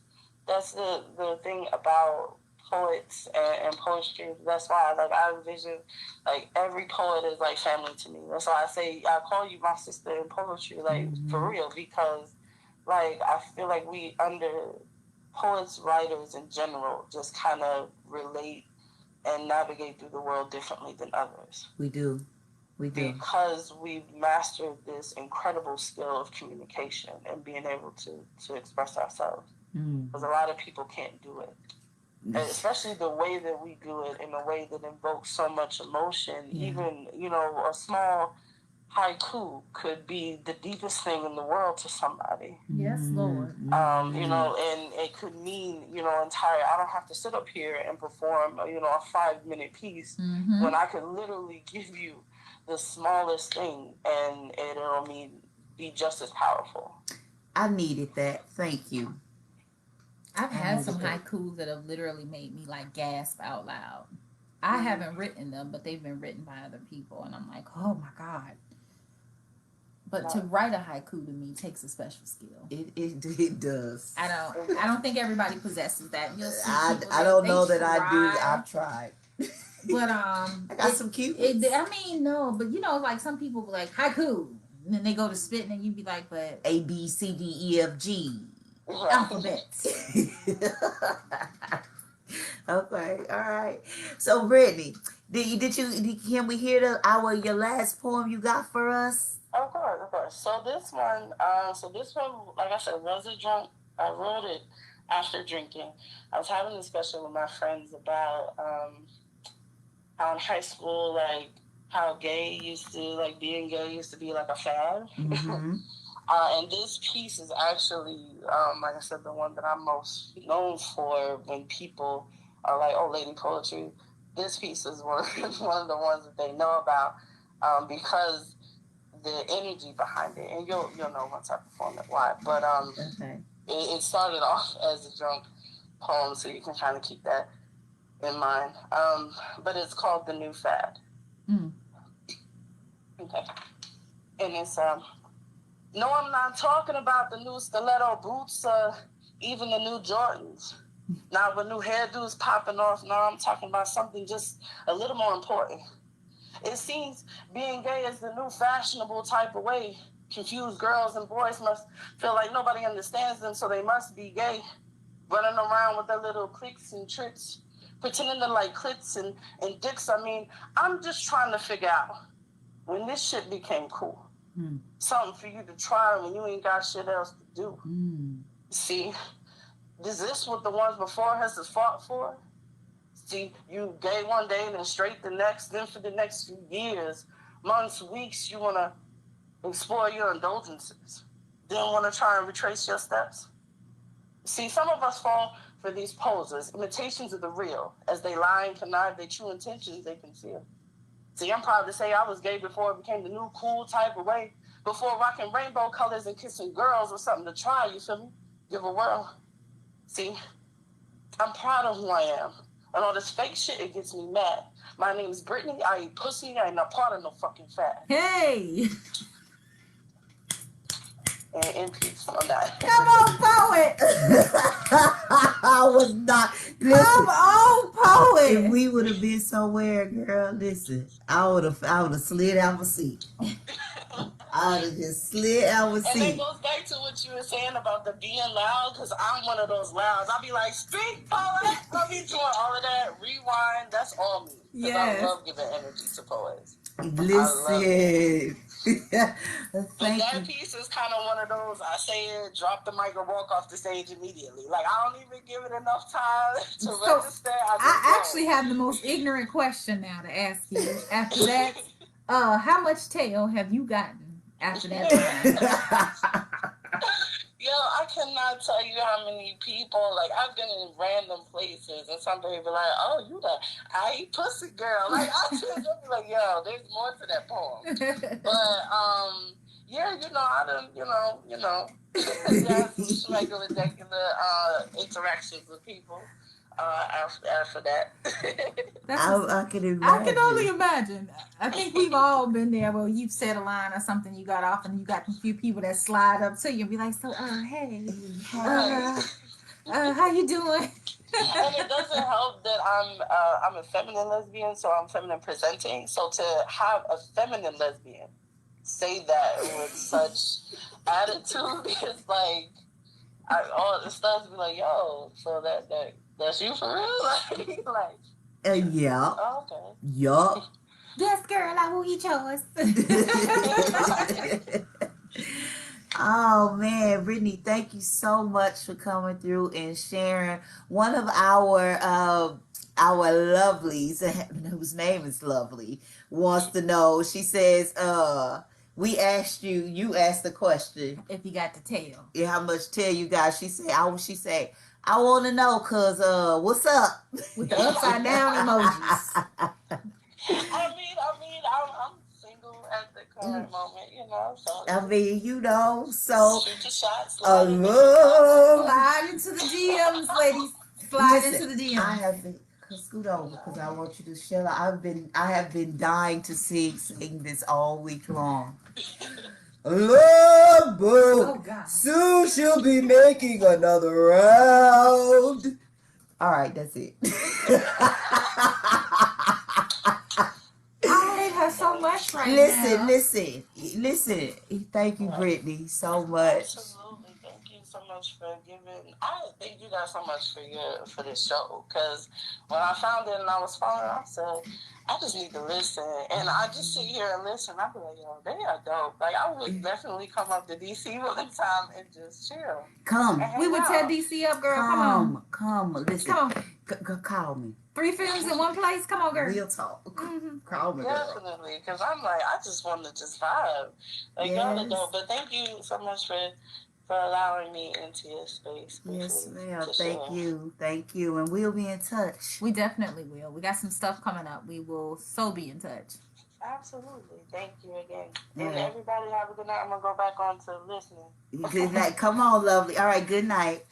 the thing about poets and poetry. That's why like I envision like every poet is like family to me. That's why I say I call you my sister in poetry, like for real, because like I feel like we poets, writers in general just kind of relate and navigate through the world differently than others. We do. Because we've mastered this incredible skill of communication and being able to express ourselves. Because a lot of people can't do it. And especially the way that we do it in a way that invokes so much emotion. Even, you know, a small haiku could be the deepest thing in the world to somebody. Yes, Lord. You know, and it could mean, you know, I don't have to sit up here and perform, you know, a 5-minute piece when I could literally give you the smallest thing and it'll be just as powerful. I needed that. Thank you. I've had some haikus that have literally made me like gasp out loud. I haven't written them, but they've been written by other people, and I'm like, oh my God. But to write a haiku to me takes a special skill. It does. I don't think everybody possesses that. You'll see I don't know that I do. I've tried. But I got some cute ones. I mean, no, but you know, like some people be like haiku, and then they go to spit, and you be like, but A B C D E F G alphabets. Okay, all right. So Brittany, can we hear your last poem you got for us? Of course. So this one, like I said, wasn't drunk. I wrote it after drinking. I was having a discussion with my friends about how in high school, like how gay used to, like, being gay used to be like a fad. Mm-hmm. And this piece is actually, like I said, the one that I'm most known for when people are like, oh, lady poetry. This piece is one of the ones that they know about, because the energy behind it. And you'll know once I perform it why. But Okay. it started off as a drunk poem, so you can kind of keep that in mind. But it's called The New Fad. Mm. Okay. And it's, no, I'm not talking about the new stiletto boots, even the new Jordans. Now, with new hairdos popping off, now I'm talking about something just a little more important. It seems being gay is the new fashionable type of way. Confused girls and boys must feel like nobody understands them, so they must be gay. Running around with their little cliques and tricks, pretending to like clits and dicks. I mean, I'm just trying to figure out when this shit became cool. Something for you to try when you ain't got shit else to do. See, is this what the ones before us has fought for? See, you gay one day, then straight the next, then for the next few years, months, weeks, you want to explore your indulgences. Then want to try and retrace your steps. See, some of us fall for these poses, imitations of the real. As they lie and connive their true intentions, they conceal. See, I'm proud to say I was gay before it became the new cool type of way. Before rocking rainbow colors and kissing girls was something to try, you feel me? Give a whirl. See, I'm proud of who I am. And all this fake shit, it gets me mad. My name is Brittany. I eat pussy. I ain't not part of no fucking fad. Hey! And in peace on that. Come on, poet! I was not. Listen, Come on, poet! if we would have been somewhere, girl, listen, I would have slid out my seat. I would have just slid out my And seat. that goes back to what you were saying about the being loud, because I'm one of those louds. I'll be like, speak, poet! I'll be doing all of that, rewind, that's all me. Because Yes. I love giving energy to poets. Listen. But Thank that you. piece is kind of one of those, I say it, drop the mic or walk off the stage immediately. Like, I don't even give it enough time to So, register. I actually have the most ignorant question now to ask you. After that, how much tail have you gotten after that? Yo, I cannot tell you how many people, like, I've been in random places and somebody be like, oh, you the I eat pussy girl. Like, I just be like, yo, there's more to that poem. But, yeah, I don't, just regular interactions with people after that. I can imagine. I can only imagine. I think we've all been there where you've said a line or something, you got off, and you got a few people that slide up to you and be like, so, hey, how you doing? And it doesn't help that I'm a feminine lesbian, so I'm feminine presenting. So to have a feminine lesbian say that with such attitude is like, all the stuff be like, yo, so that's you for real? like yeah. Oh, okay. Yup. Yes, girl, I will eat yours. Oh man, Brittany, thank you so much for coming through and sharing. One of our lovelies, whose name is Lovely, wants to know. She says, we asked you asked the question. If you got the tail. Yeah, how much tail you got? She said, I want to know, cause what's up? With the upside down emojis. I mean, I'm single at the current moment, so. I mean, so. Shoot your shots. Slide into the DMs, ladies. Slide into the DMs. I have been, scoot over, because I want you to share. I have been dying to sing this all week long. Love boat. Oh, God. Soon she'll be making another round. All right, that's it. I hate her so much right now. Listen. Thank you, Brittany, so much. Absolutely. Thank you so much for giving. Thank you guys so much for this show. Because when I found it and I was following, I said, I just need to listen. And I just sit here and listen. I be like, yo, they are dope. Like, I would definitely come up to DC one time and just chill. Come. We would tear DC up, girl. Come. Listen. Come on. Call me. 3 films in one place. Come on, girl. Real talk. Mm-hmm. Call me, girl. Definitely. Because I'm like, I just want to just vibe. Like, y'all are dope. But thank you so much for allowing me into your space. Yes, ma'am. Thank you. And we'll be in touch. We definitely will. We got some stuff coming up. We will be in touch. Absolutely. Thank you again. Yeah. And everybody have a good night. I'm going to go back on to listening. Good night. Come on, lovely. All right, good night.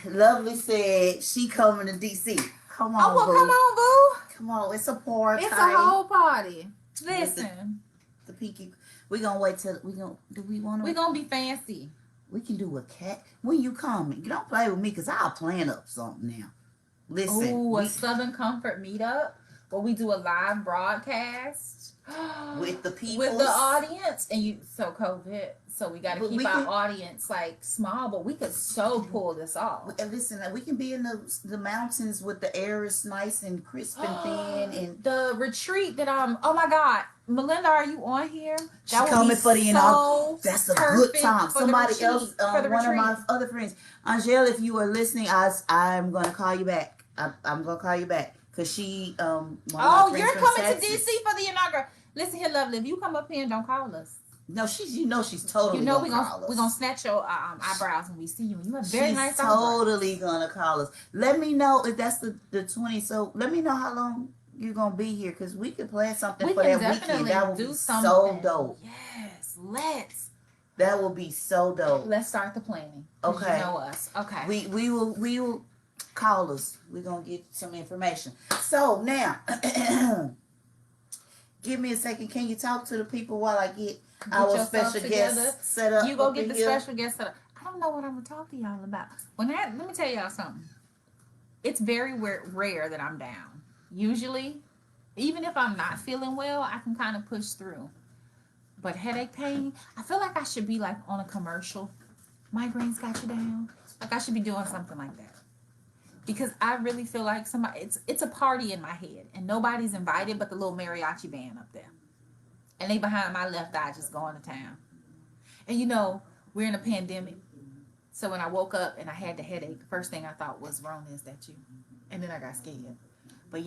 Lovely said she coming to DC. Come on, boo. Come on, boo. Come on. It's a party. It's a whole party. Listen. The Peaky. We're going to wait till do we want to? We're going to be fancy. We can do a cat. When you come, you don't play with me because I'll plan up something now. Listen. Ooh, a Southern Comfort meetup where we do a live broadcast. With the people. With the audience. And COVID. So we got to keep our audience like small, but we could pull this off. And listen, we can be in the mountains with the air is nice and crisp and thin. And the retreat that oh my God, Melinda, are you on here? She's coming for the that's a good time. Somebody else, one of my other friends, Angel, if you are listening, I'm gonna call you back. I'm gonna call you back because she. You're coming to DC for the inaugural. Listen here, lovely. If you come up here and don't call us. No, she's totally. We're gonna snatch your eyebrows when we see you. You have very nice eyebrows. Totally gonna call us. Let me know if that's the 20th. So let me know how long you're gonna be here because we could plan something for that weekend. That would be so dope. Yes, let's. That will be so dope. Let's start the planning. Okay. You know us. Okay. We will call us. We're gonna get some information. So now, give me a second. Can you talk to the people while I get our special guest set up? You go get the special guest set up. I don't know what I'm gonna talk to y'all about. Let me tell y'all something. It's very rare that I'm down. Usually, even if I'm not feeling well, I can kind of push through. But headache pain, I feel like I should be like on a commercial. Migraines got you down. Like I should be doing something like that. Because I really feel like it's a party in my head and nobody's invited but the little mariachi band up there. And they behind my left eye just going to town. And we're in a pandemic. So when I woke up and I had the headache, the first thing I thought was, Rona, is that you? And then I got scared. But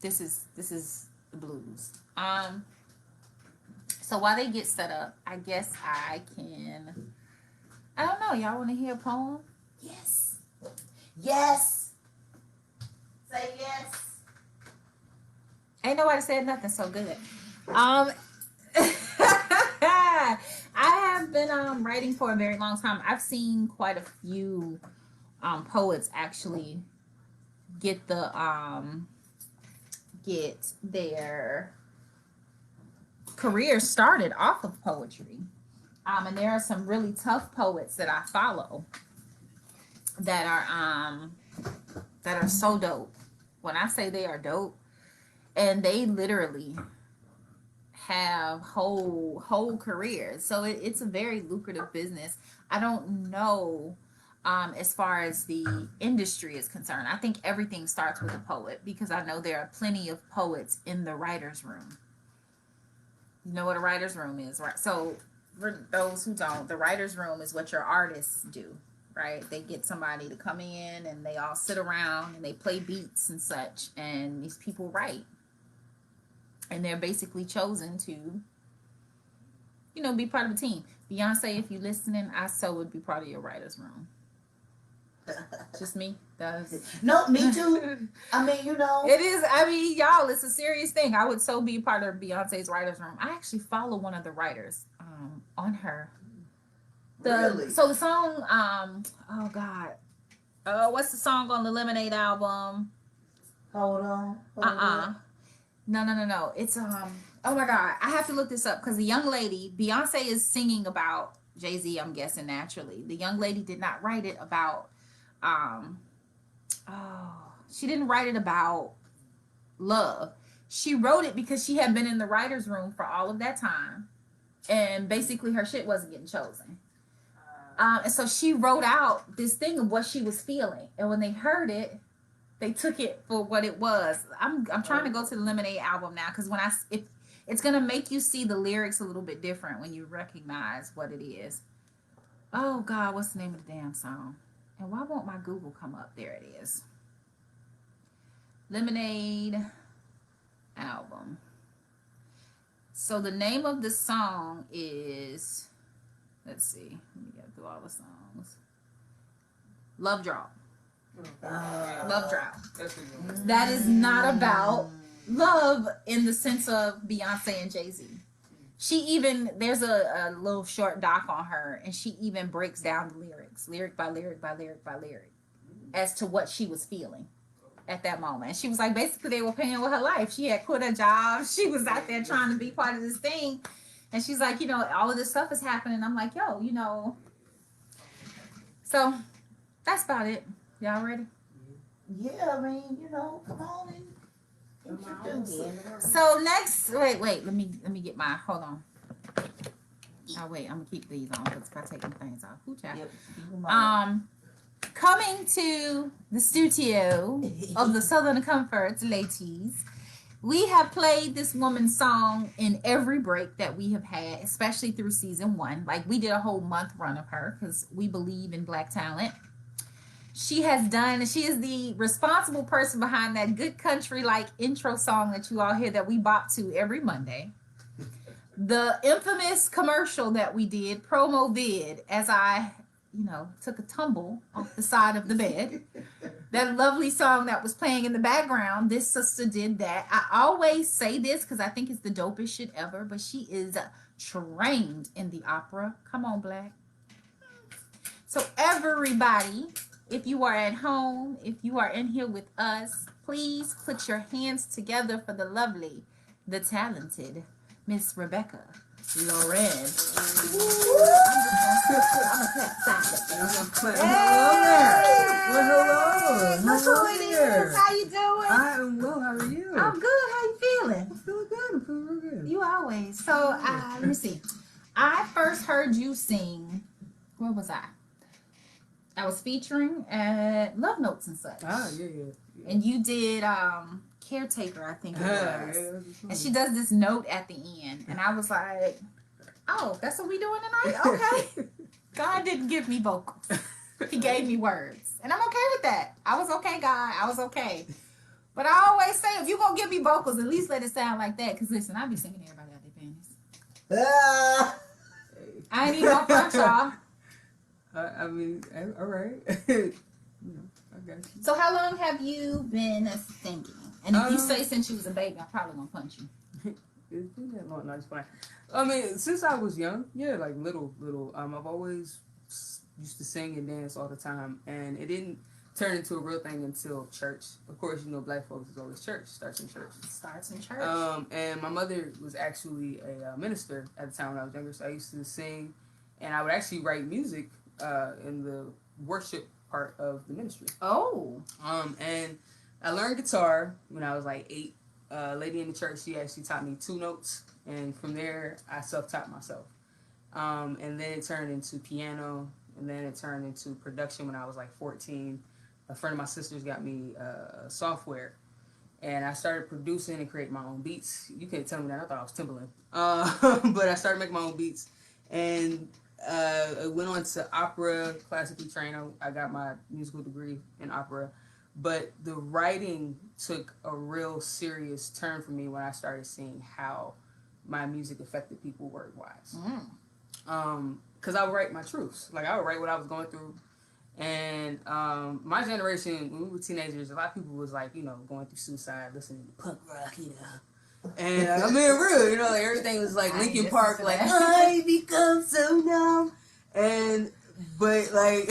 this is the blues. So while they get set up, I guess I don't know, y'all want to hear a poem? Yes. Yes. Say yes. Ain't nobody said nothing so good. I have been writing for a very long time. I've seen quite a few poets actually get their career started off of poetry. And there are some really tough poets that I follow that are so dope. When I say they are dope, and they literally have whole careers. So it's a very lucrative business. I don't know as far as the industry is concerned. I think everything starts with a poet because I know there are plenty of poets in the writer's room. You know what a writer's room is, right? So for those who don't, the writer's room is what your artists do, right? They get somebody to come in and they all sit around and they play beats and such, and these people write. And they're basically chosen to, be part of a team. Beyonce, if you're listening, I would be part of your writer's room. Just me. No, me too. I mean, It is. Y'all, it's a serious thing. I would be part of Beyonce's writer's room. I actually follow one of the writers on her. Really? So the song, oh God. What's the song on the Lemonade album? Hold on. No. It's, oh my God. I have to look this up because the young lady, Beyonce is singing about Jay-Z, I'm guessing naturally. The young lady did not write it about, she didn't write it about love. She wrote it because she had been in the writer's room for all of that time. And basically her shit wasn't getting chosen. And so she wrote out this thing of what she was feeling, and when they heard it, they took it for what it was. I'm trying to go to the Lemonade album now, because when it's gonna make you see the lyrics a little bit different when you recognize what it is. Oh God, what's the name of the damn song? And why won't my Google come up? There it is. Lemonade album. So the name of the song is, let's see, let me get through all the songs. Love Drought. Love Drought. That is not about love in the sense of Beyonce and Jay-Z. She even, there's a little short doc on her, and she even breaks down the lyrics, lyric by lyric by lyric by lyric, as to what she was feeling at that moment. And she was like, basically, they were paying with her life. She had quit her job. She was out there trying to be part of this thing. And she's like, you know, all of this stuff is happening. I'm like, yo, you know. So that's about it. Y'all ready? Yeah, I mean, you know, come on and introduce it. So next, wait, let me get my, hold on. Oh wait, I'm gonna keep these on because if I take them things off. Ooh, child. Yep. Coming to the studio of the Southern Comforts, ladies, we have played this woman's song in every break that we have had, especially through season 1. Like, we did a whole month run of her because we believe in Black talent. She is the responsible person behind that good country like intro song that you all hear that we bop to every Monday. The infamous commercial that we did, promo vid, as I, you know, took a tumble off the side of the bed. That lovely song that was playing in the background, this sister did that. I always say this because I think it's the dopest shit ever, but she is trained in the opera. Come on, Black. So everybody, if you are at home, if you are in here with us, please put your hands together for the lovely, the talented Miss Rebecca Loren. Hello. How you doing? I am well. How are you? I'm good. How you feeling? I'm feeling good. I'm feeling real good. You always. So, let me see. I first heard you sing. Where was I? I was featuring at Love Notes and such. Yeah. And you did Caretaker, I think it was. Yeah, and she does this note at the end. And I was like, oh, that's what we doing tonight? Okay. God didn't give me vocals. He gave me words. And I'm okay with that. I was okay, God. I was okay. But I always say, if you're going to give me vocals, at least let it sound like that. Because listen, I be singing everybody out their panties. I ain't even gonna front y'all. I mean, all right. You know, I got you. So how long have you been singing? And if you say since you was a baby, I'm probably gonna punch you. It's been that long. No, it's fine. I mean, since I was young, yeah, like little. I've always used to sing and dance all the time, and it didn't turn into a real thing until church. Of course, you know, Black folks is always church. Starts in church. Starts in church. And my mother was actually a minister at the time when I was younger, so I used to sing, and I would actually write music in the worship part of the ministry. Oh. And I learned guitar when I was like 8. A lady in the church, she actually taught me 2 notes, and from there I self-taught myself. And then it turned into piano, and then it turned into production when I was like 14. A friend of my sister's got me software, and I started producing and creating my own beats. You can't tell me that. I thought I was Timbaland. But I started making my own beats, and I went on to opera, classically trained. I got my musical degree in opera. But the writing took a real serious turn for me when I started seeing how my music affected people word-wise. Because I would write my truths. Like, I would write what I was going through. And my generation, when we were teenagers, a lot of people was like, you know, going through suicide, listening to punk rock, you know. And I'm being real, you know, like everything was like Linkin Park, like, I become so numb. But like,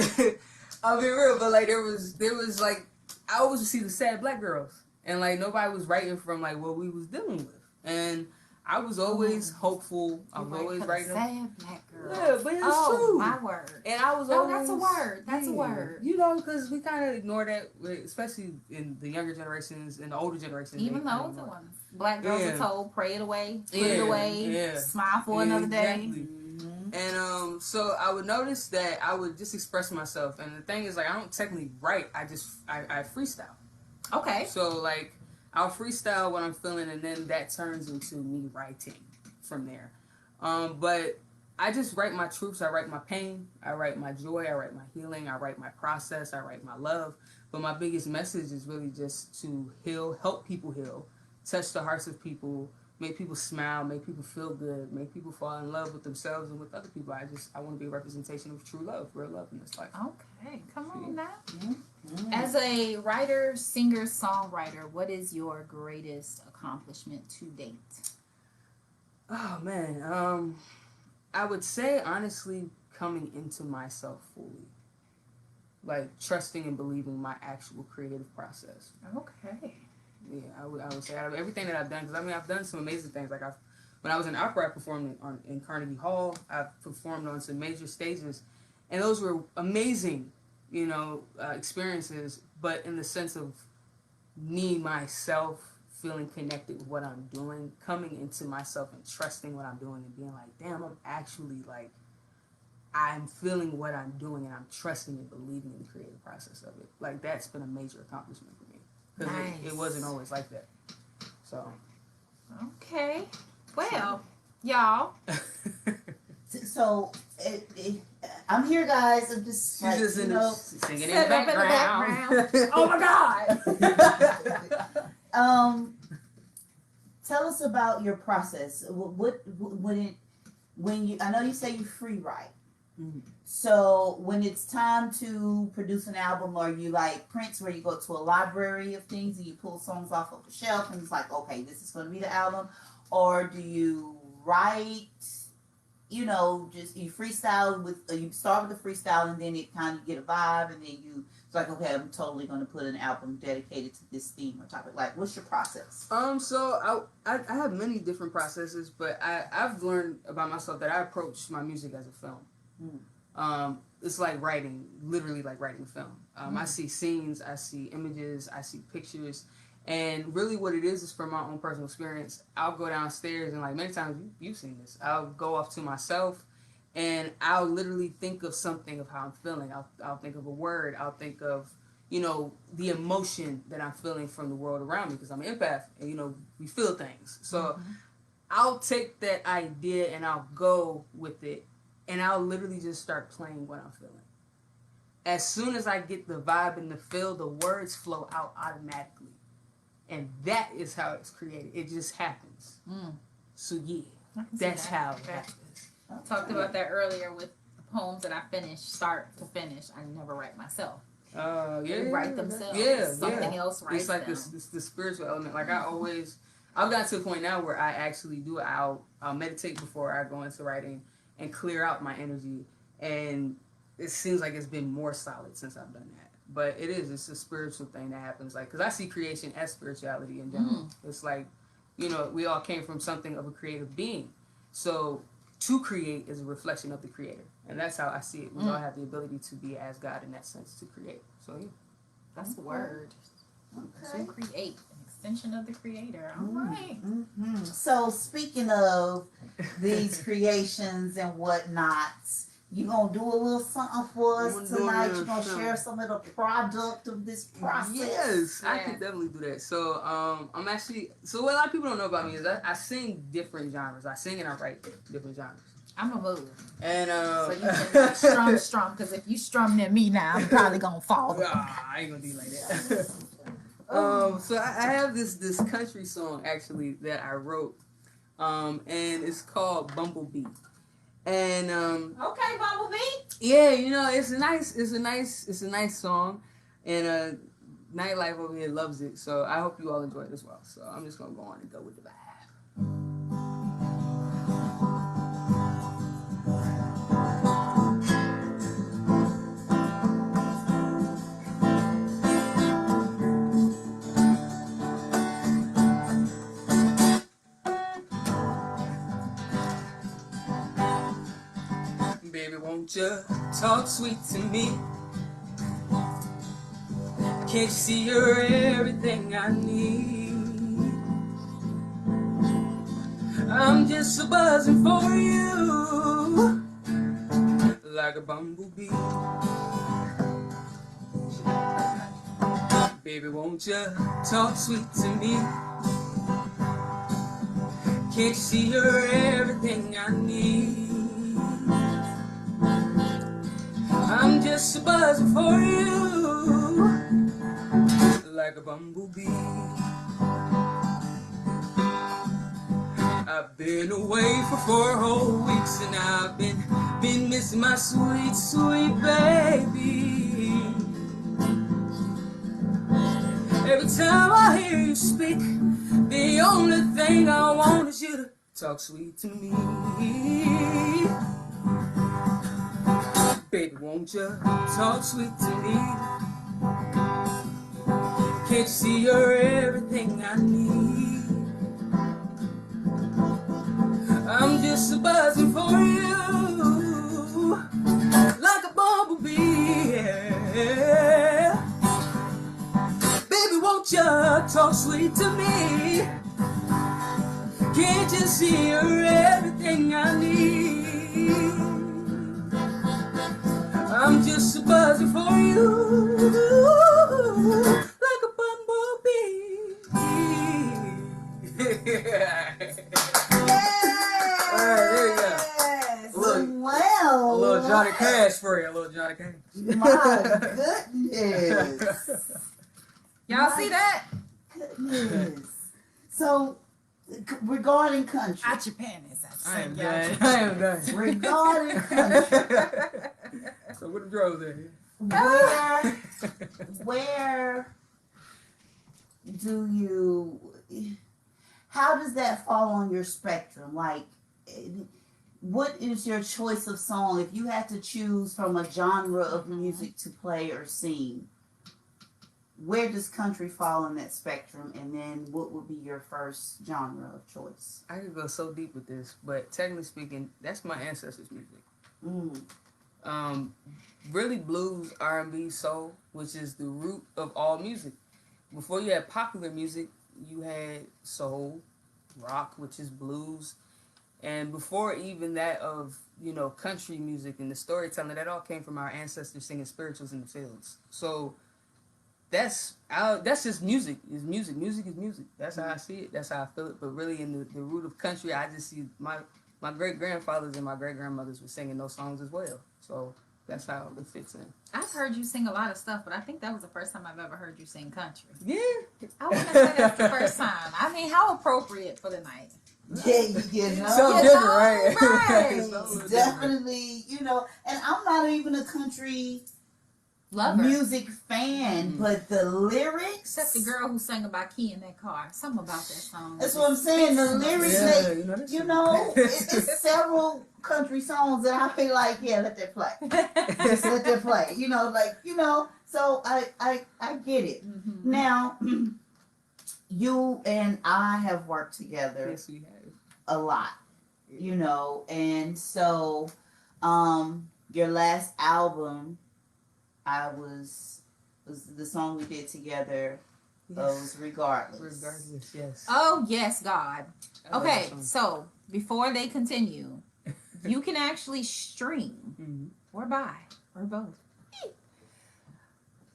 I'll be real, but like there was like, I always would see the sad Black girls, and like nobody was writing from like what we was dealing with, and I was always hopeful. I was always writing. Sad Black girl. Yeah, but it's true. Oh, my word. And I was No, always. that's a word. That's a yeah, word. You know, because we kind of ignore that, especially in the younger generations and the older generations. Even the older ones. Black girls are told, pray it away, put it Yeah, away, yeah. smile for another day. Exactly. And so I would notice that I would just express myself. And the thing is, like, I don't technically write. I freestyle. Okay. So, like, I'll freestyle what I'm feeling, and then that turns into me writing from there. But I just write my truths. I write my pain. I write my joy. I write my healing. I write my process. I write my love. But my biggest message is really just to heal, help people heal, touch the hearts of people, make people smile, make people feel good, make people fall in love with themselves and with other people. I want to be a representation of true love, real love in this life. Okay, come on now. Mm-hmm. As a writer, singer, songwriter, what is your greatest accomplishment to date? Oh man, I would say honestly coming into myself fully, like trusting and believing my actual creative process. Okay. Yeah, I would say out of everything that I've done, because I mean I've done some amazing things. Like when I was in opera, I performed in Carnegie Hall. I've performed on some major stages, and those were amazing, experiences. But in the sense of me myself feeling connected with what I'm doing, coming into myself and trusting what I'm doing, and being like, damn, I'm feeling what I'm doing, and I'm trusting and believing in the creative process of it. Like that's been a major accomplishment for me. Because nice. It wasn't always like that. So. Okay. Well, y'all. So, I'm here, guys. I'm just, she's just singing in the background. Oh my God. Tell us about your process. I know you say you free write. Mm-hmm. So when it's time to produce an album, or you like Prince, where you go to a library of things and you pull songs off of the shelf and it's like, okay, this is going to be the album? Or do you write, just you freestyle you start with the freestyle and then it kind of get a vibe and then it's like, okay, I'm totally going to put an album dedicated to this theme or topic. Like, what's your process? So I have many different processes, but I've learned about myself that I approach my music as a film. It's like writing, literally like writing a film. I see scenes, I see images, I see pictures, and really what it is from my own personal experience. I'll go downstairs and, like, many times you've seen this, I'll go off to myself and I'll literally think of something of how I'm feeling. I'll think of a word, I'll think of, the emotion that I'm feeling from the world around me, because I'm an empath and, we feel things. So I'll take that idea and I'll go with it. And I'll literally just start playing what I'm feeling. As soon as I get the vibe and the feel, the words flow out automatically. And that is how it's created. It just happens. So yeah, that's how it happens. I talked about that earlier with the poems that I finish, start to finish. I never write myself. They write themselves. Something else writes it's like them. the spiritual element. Like I've gotten to the point now where I actually do it. I'll meditate before I go into writing and clear out my energy, and it seems like it's been more solid since I've done that. But it's a spiritual thing that happens, like, because I see creation as spirituality in general. It's like, we all came from something of a creative being, so to create is a reflection of the creator, and that's how I see it. We all have the ability to be as God in that sense, to create. So yeah, that's the word. Okay. To create. Extension of the creator. All right. Mm-hmm. So speaking of these creations and whatnots, you gonna do a little something for us tonight? You gonna share some of the product of this process? Yes, I can definitely do that. So I'm actually, what a lot of people don't know about me is I sing different genres. I sing and I write different genres. I'm a move. And so you can strum, because if you strum near me now, I'm probably gonna fall. I ain't gonna do like that. So I have this country song actually that I wrote, and it's called Bumblebee. And okay, Bumblebee. Yeah, it's a nice song, and nightlife over here loves it. So I hope you all enjoy it as well. So I'm just gonna go on and go with the vibe. Baby, won't you talk sweet to me? Can't you see you're everything I need? I'm just so buzzing for you. like a bumblebee. Baby, won't you talk sweet to me? Can't you see you're everything I need? I'm just buzzing for you, like a bumblebee. I've been away for 4 whole weeks, and I've been missing my sweet, sweet baby. Every time I hear you speak, the only thing I want is you to talk sweet to me. Baby, won't you talk sweet to me? Can't you see you're everything I need? I'm just buzzing for you, like a bumblebee. Yeah. Baby, won't you talk sweet to me? Can't you see you're everything I need? I'm just buzzing for you, like a bumblebee. Well, A little Johnny Cash for you, a little Johnny Cash. My goodness. Y'all see that? Goodness. So, regarding country. Out your panties. I am done. I am done. Regarding country. So what the drugs at? Where do you, how does that fall on your spectrum? Like, what is your choice of song? If you had to choose from a genre of music to play or sing, where does country fall in that spectrum? And then what would be your first genre of choice? I could go so deep with this, but technically speaking, that's my ancestors' music. Really blues, R&B, soul, which is the root of all music. Before you had popular music, you had soul, rock, which is blues, and before even that of, you know, country music and the storytelling, that all came from our ancestors singing spirituals in the fields. So that's just music. Is music. Music is music. That's how I see it. That's how I feel it. But really, in the root of country, I just see my great grandfathers and my great grandmothers were singing those songs as well. So that's how it fits in. I've heard you sing a lot of stuff, but I think that was the first time I've ever heard you sing country. Yeah. I wouldn't say that's the first time. I mean, how appropriate for the night. Yeah, you know. So You different, know, right? right. It's so different. Definitely, you know, and I'm not even a country Lover. music fan, but the lyrics. Except the girl who sang about Key in that car. Something about that song. That's what I'm saying. The lyrics, Yeah, they, that's you true. know, it's several country songs that I feel like, yeah, let that play. Just let that play. You know, like, you know, so I get it. Mm-hmm. Now, you and I have worked together Yes, we have. a lot, you know, and so your last album, was the song we did together. Was Regardless. Regardless, yes. Oh, yes, God. I love Okay, that song. so before they continue, you can actually stream Mhm. or buy or both.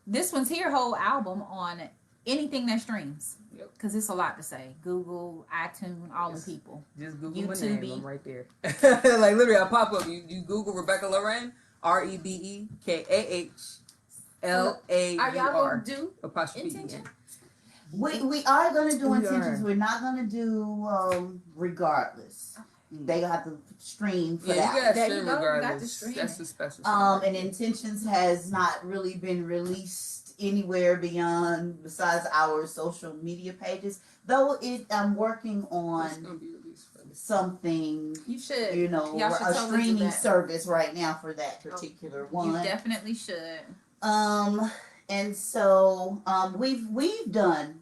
This one's here whole album on anything that streams. Yep. Because it's a lot to say. Google, iTunes, all Yes. the people. Just Google my YouTube. name. I'm right there. Like literally, I pop up. You Google Rebecca Lorraine, REBEKAHLAUR. Are y'all going to do apostrophe Intention? We are gonna do We Intentions. are. We're not gonna do Regardless. They have to stream for Yeah, you that. gotta There you stream go, you got to regardless. stream That's it. a special song. And Intentions has not really been released anywhere besides our social media pages. Though I'm working It's on gonna be released for this. something, You should. you know, Y'all should a totally do streaming that. service right now for that particular You one. definitely should. And so we've done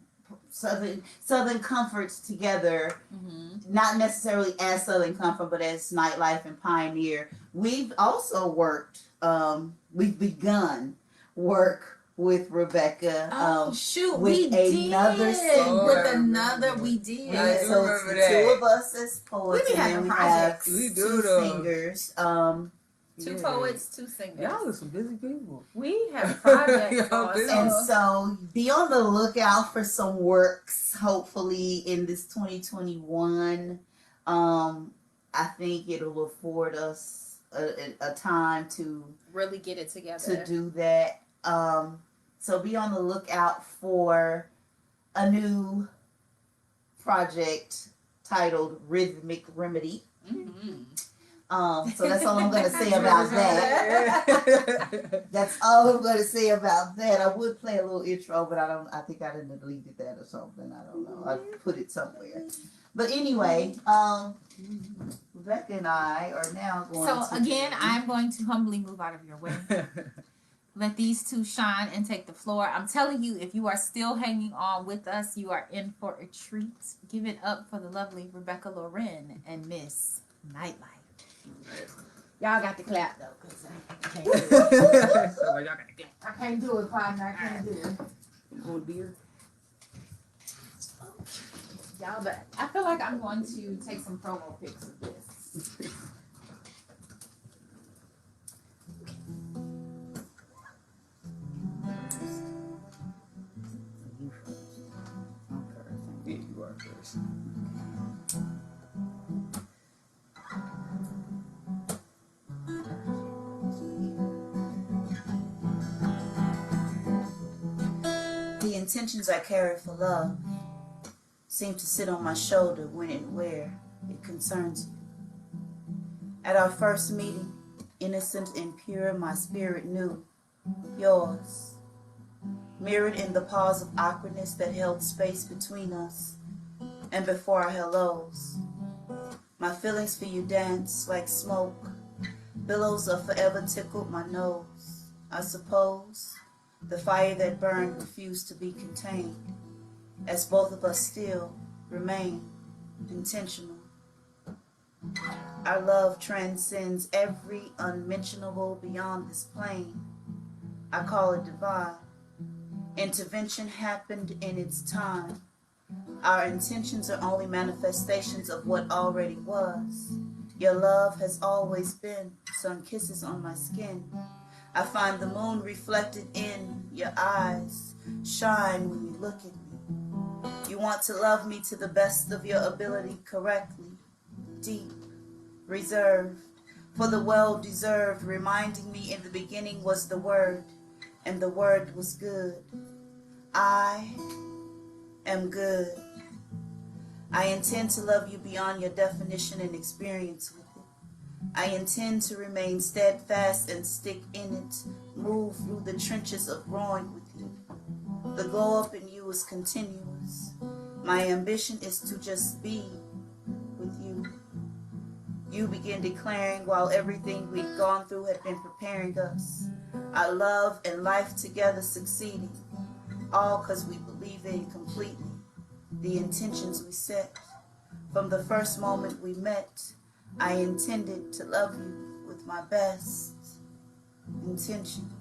Southern Comforts together, Mm-hmm. not necessarily as Southern Comfort, but as Nightlife and Pioneer. We've also worked. We've begun work with Rebecca. Oh shoot, with we another did. singer. With I another, remember. we did. Yeah, I do so it's remember the that. two of us as poets, We be and then having we projects. have We do, two though. singers. 2 Yeah. poets, 2 singers. Y'all are some busy people. We have projects Y'all going. busy. And so be on the lookout for some works, hopefully, in this 2021. I think it'll afford us a time to really get it together. to do that. So be on the lookout for a new project titled Rhythmic Remedy. Mm-hmm. So that's all I'm going to say about that. That's all I'm going to say about that. I would play a little intro, but I think I didn't deleted that or something. I don't know. I put it somewhere. But anyway, Rebecca and I are now going to... So again, I'm going to humbly move out of your way. Let these two shine and take the floor. I'm telling you, if you are still hanging on with us, you are in for a treat. Give it up for the lovely Rebecca Loren and Miss Nightlife. Y'all got to clap though, because I can't do it. Y'all gotta get I can't do it, partner. I can't do it. on beer. Y'all, but I feel like I'm going to take some promo pics of this. You first. I'm first. Yeah, you are first. The intentions I carry for love seem to sit on my shoulder when and where it concerns you. At our first meeting, innocent and pure, my spirit knew yours, mirrored in the pause of awkwardness that held space between us and before our hellos. My feelings for you danced like smoke. Billows of forever tickled my nose. I suppose the fire that burned refused to be contained, as both of us still remain intentional. Our love transcends every unmentionable beyond this plane. I call it divine. Intervention happened in its time. Our intentions are only manifestations of what already was. Your love has always been sun kisses on my skin. I find the moon reflected in your eyes shine when you look at me. You want to love me to the best of your ability, correctly, deep, reserved, for the well-deserved, reminding me in the beginning was the Word, and the Word was good. I am good. I intend to love you beyond your definition and experience with it. I intend to remain steadfast and stick in it, move through the trenches of growing with you. The glow up in you is continuous. My ambition is to just be with you. You begin declaring while everything we'd gone through had been preparing us. Our love and life together succeeding, all because we believed in completely the intentions we set. From the first moment we met, I intended to love you with my best intentions.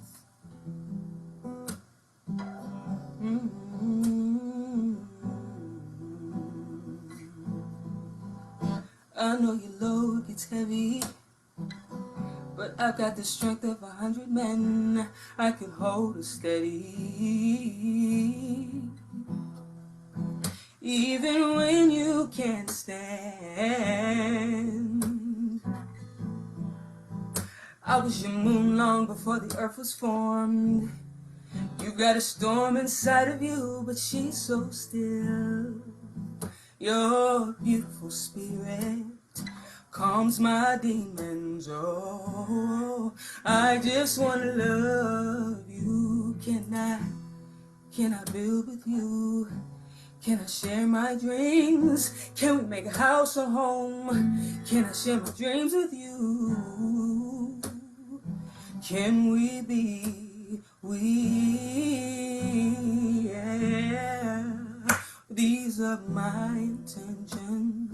I know your load gets heavy, but I've got the strength of 100 men. I can hold it steady, even when you can't stand. I was your moon long before the earth was formed. You got a storm inside of you, but she's so still. Your beautiful spirit calms my demons. Oh, I just wanna love you. Can I build with you? Can I share my dreams? Can we make a house a home? Can I share my dreams with you? Can we be we? Yeah. These are my intentions.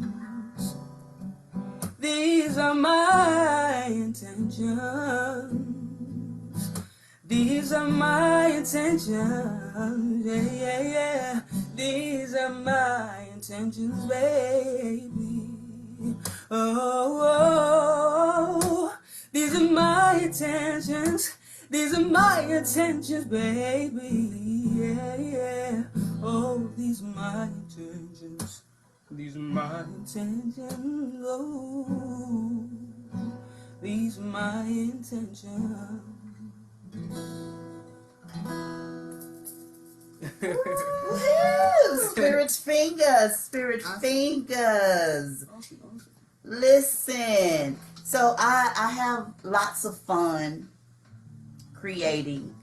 These are my intentions. These are my intentions. Yeah, yeah, yeah. These are my intentions, baby. Oh, oh, oh. These are my intentions. These are my intentions, baby. Yeah, yeah. Oh, these are my intentions. These are my intentions. Oh, these are my intentions. Woo! Spirit fingers, spirit fingers. Awesome. Listen, so I have lots of fun creating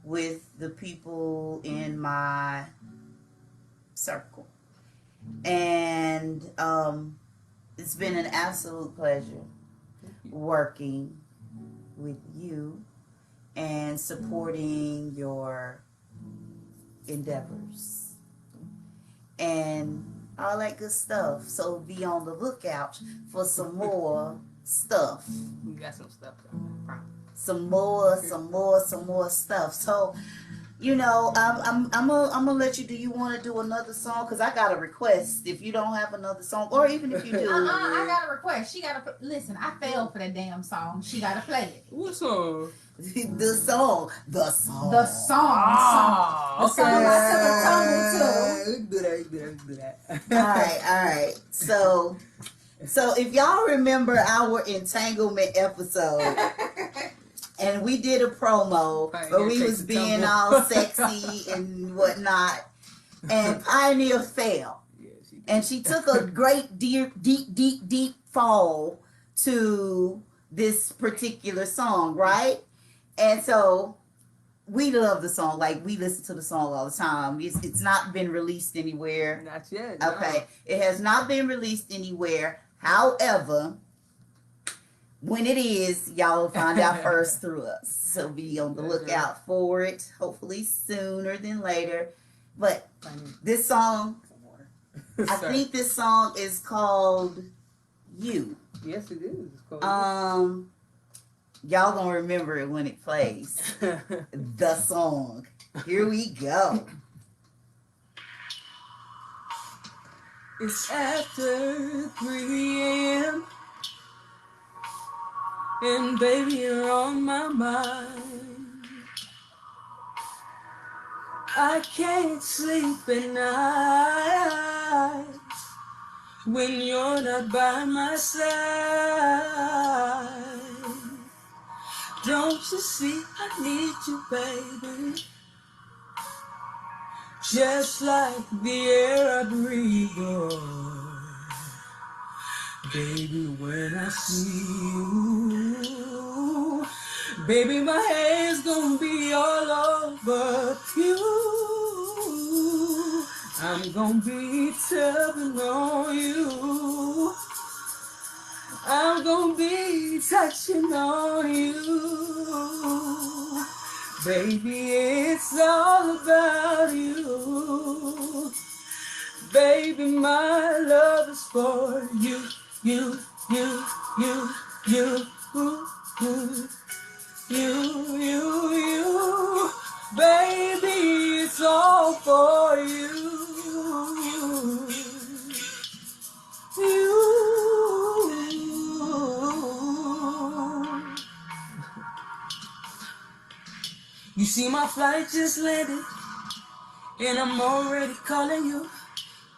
with the people in my circle, and it's been an absolute pleasure working with you and supporting your endeavors and all that good stuff. So be on the lookout for some more stuff. We got some stuff though. Some more stuff. So, you know, I'm gonna let you. Do you want to do another song? Cause I got a request. If you don't have another song, or even if you do, I got a request. She gotta listen. I failed for that damn song. She gotta play it. What song? the song. The song. The Okay. song I took a tumble to. Do that. All right. So if y'all remember our entanglement episode, and we did a promo, but we was being all sexy and whatnot, and Pioneer fell, and she took a great deep fall to this particular song, right? And so we love the song. Like, we listen to the song all the time. It's not been released anywhere. Not yet. Okay. No. It has not been released anywhere. However, when it is, y'all will find out first through us. So be on the lookout for it. Hopefully sooner than later. But this song, I think this song is called You. Yes, it is. It's called Y'all gonna remember it when it plays. The song. Here we go. It's after 3 a.m. And baby, you're on my mind. I can't sleep at night when you're not by my side. Don't you see I need you, baby? Just like the air I breathe, boy. Baby, when I see you, baby, my hands gonna be all over you. I'm gonna be tugging on you. I'm gonna be touching on you. Baby, it's all about you. Baby, my love is for you. You. Baby, it's all for you. You see my flight just landed, and I'm already calling you.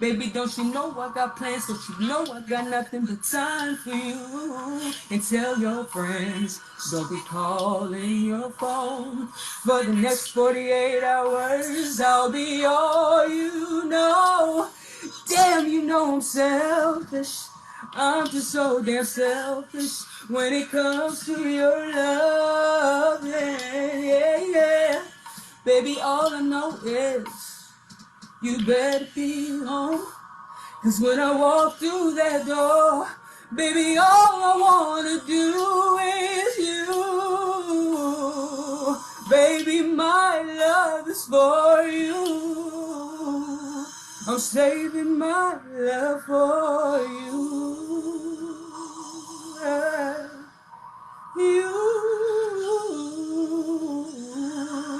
Baby, don't you know I got plans? Don't you know I got nothing but time for you? And tell your friends, don't be calling your phone. For the next 48 hours, I'll be all you know. Damn, you know I'm selfish. I'm just so damn selfish when it comes to your love. Yeah. Baby, all I know is you better be home. 'Cause when I walk through that door, baby, all I wanna do is you. Baby, my love is for you. I'm saving my love for you. You.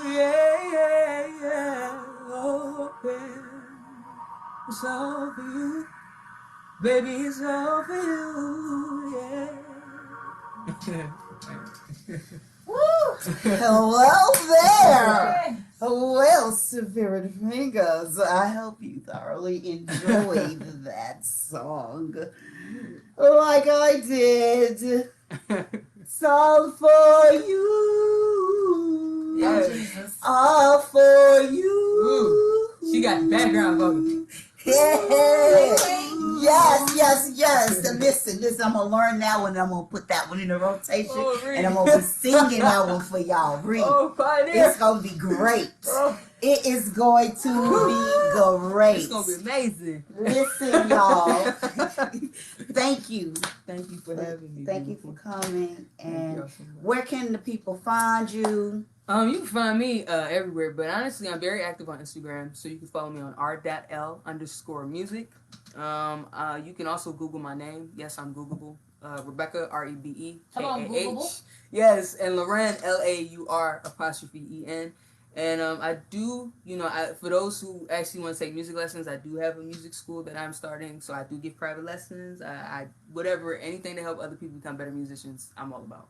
Yeah. Oh, yeah. It's all for you. Baby, it's all for you. Yeah. Woo! Hello there. Well, Spirit Fingers, I hope you thoroughly enjoyed that song. Like I did. It's all for you. Yeah. Jesus. All for you. Ooh, she got background vocals. Yes. And listen, I'm gonna learn that one. I'm gonna put that one in the rotation, Oh, really? and I'm gonna be singing that one for y'all. Read. Oh, pioneer. It's gonna be great. Oh, It is going to be great. it's gonna be amazing. Listen, y'all. Thank you. Thank you for having me. Thank you for coming. Thank And y'all so much. where can the people find you? You can find me everywhere, but honestly, I'm very active on Instagram, so you can follow me on r.l_music. You can also Google my name. Yes, I'm Googleable. Rebecca, Hello, Googleable. REBEKAH. Yes, and Lauren, LAUR_EN. And I do, for those who actually want to take music lessons, I do have a music school that I'm starting, so I do give private lessons. Anything to help other people become better musicians, I'm all about.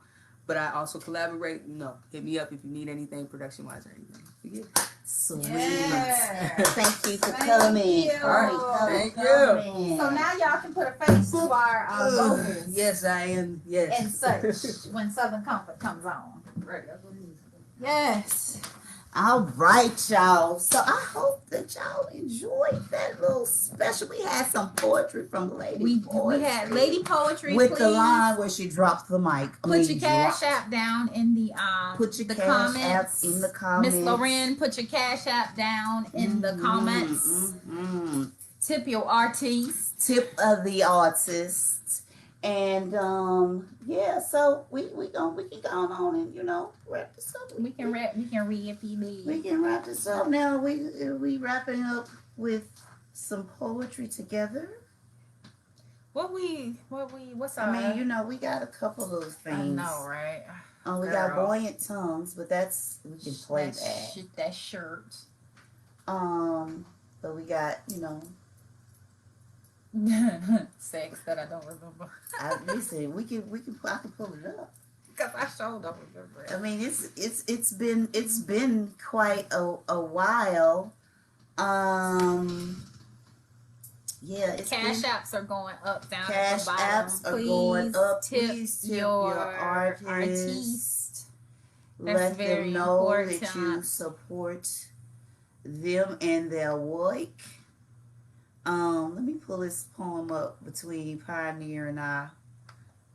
But I also collaborate. Hit me up if you need anything production-wise or anything. Yeah. Sweet. Yeah. Thank you for Thank coming. you. All right. Thank you. So now y'all can put a face to our vocals Yes, I am. Yes. and such when Southern Comfort comes on. Yes. All right, y'all. So I hope that y'all enjoyed that little special. We had some poetry from Lady We Poetry. had Lady Poetry. With please the line where she dropped the mic. put your cash app down in the Put your the cash comments. app in the comments. Miss Lauren, put your cash app down in the comments. Tip your artiste. Tip of the artist. And so we can go on and wrap this up. We can read if you need. We can wrap this up now. We wrapping up with some poetry together. What's our I mean, we got a couple of things. I know, right? We got buoyant tongues, but we can play that. That shirt. But we got, Sex that I don't remember. listen, I can pull it up. Because I sure don't remember it. I mean, it's been quite a while. It's Cash apps are going up, down Cash at the bottom. apps are going up. Tip Please tip your your artists. That's Let very them know that important. you support them and their work. Let me pull this poem up between Pioneer and I,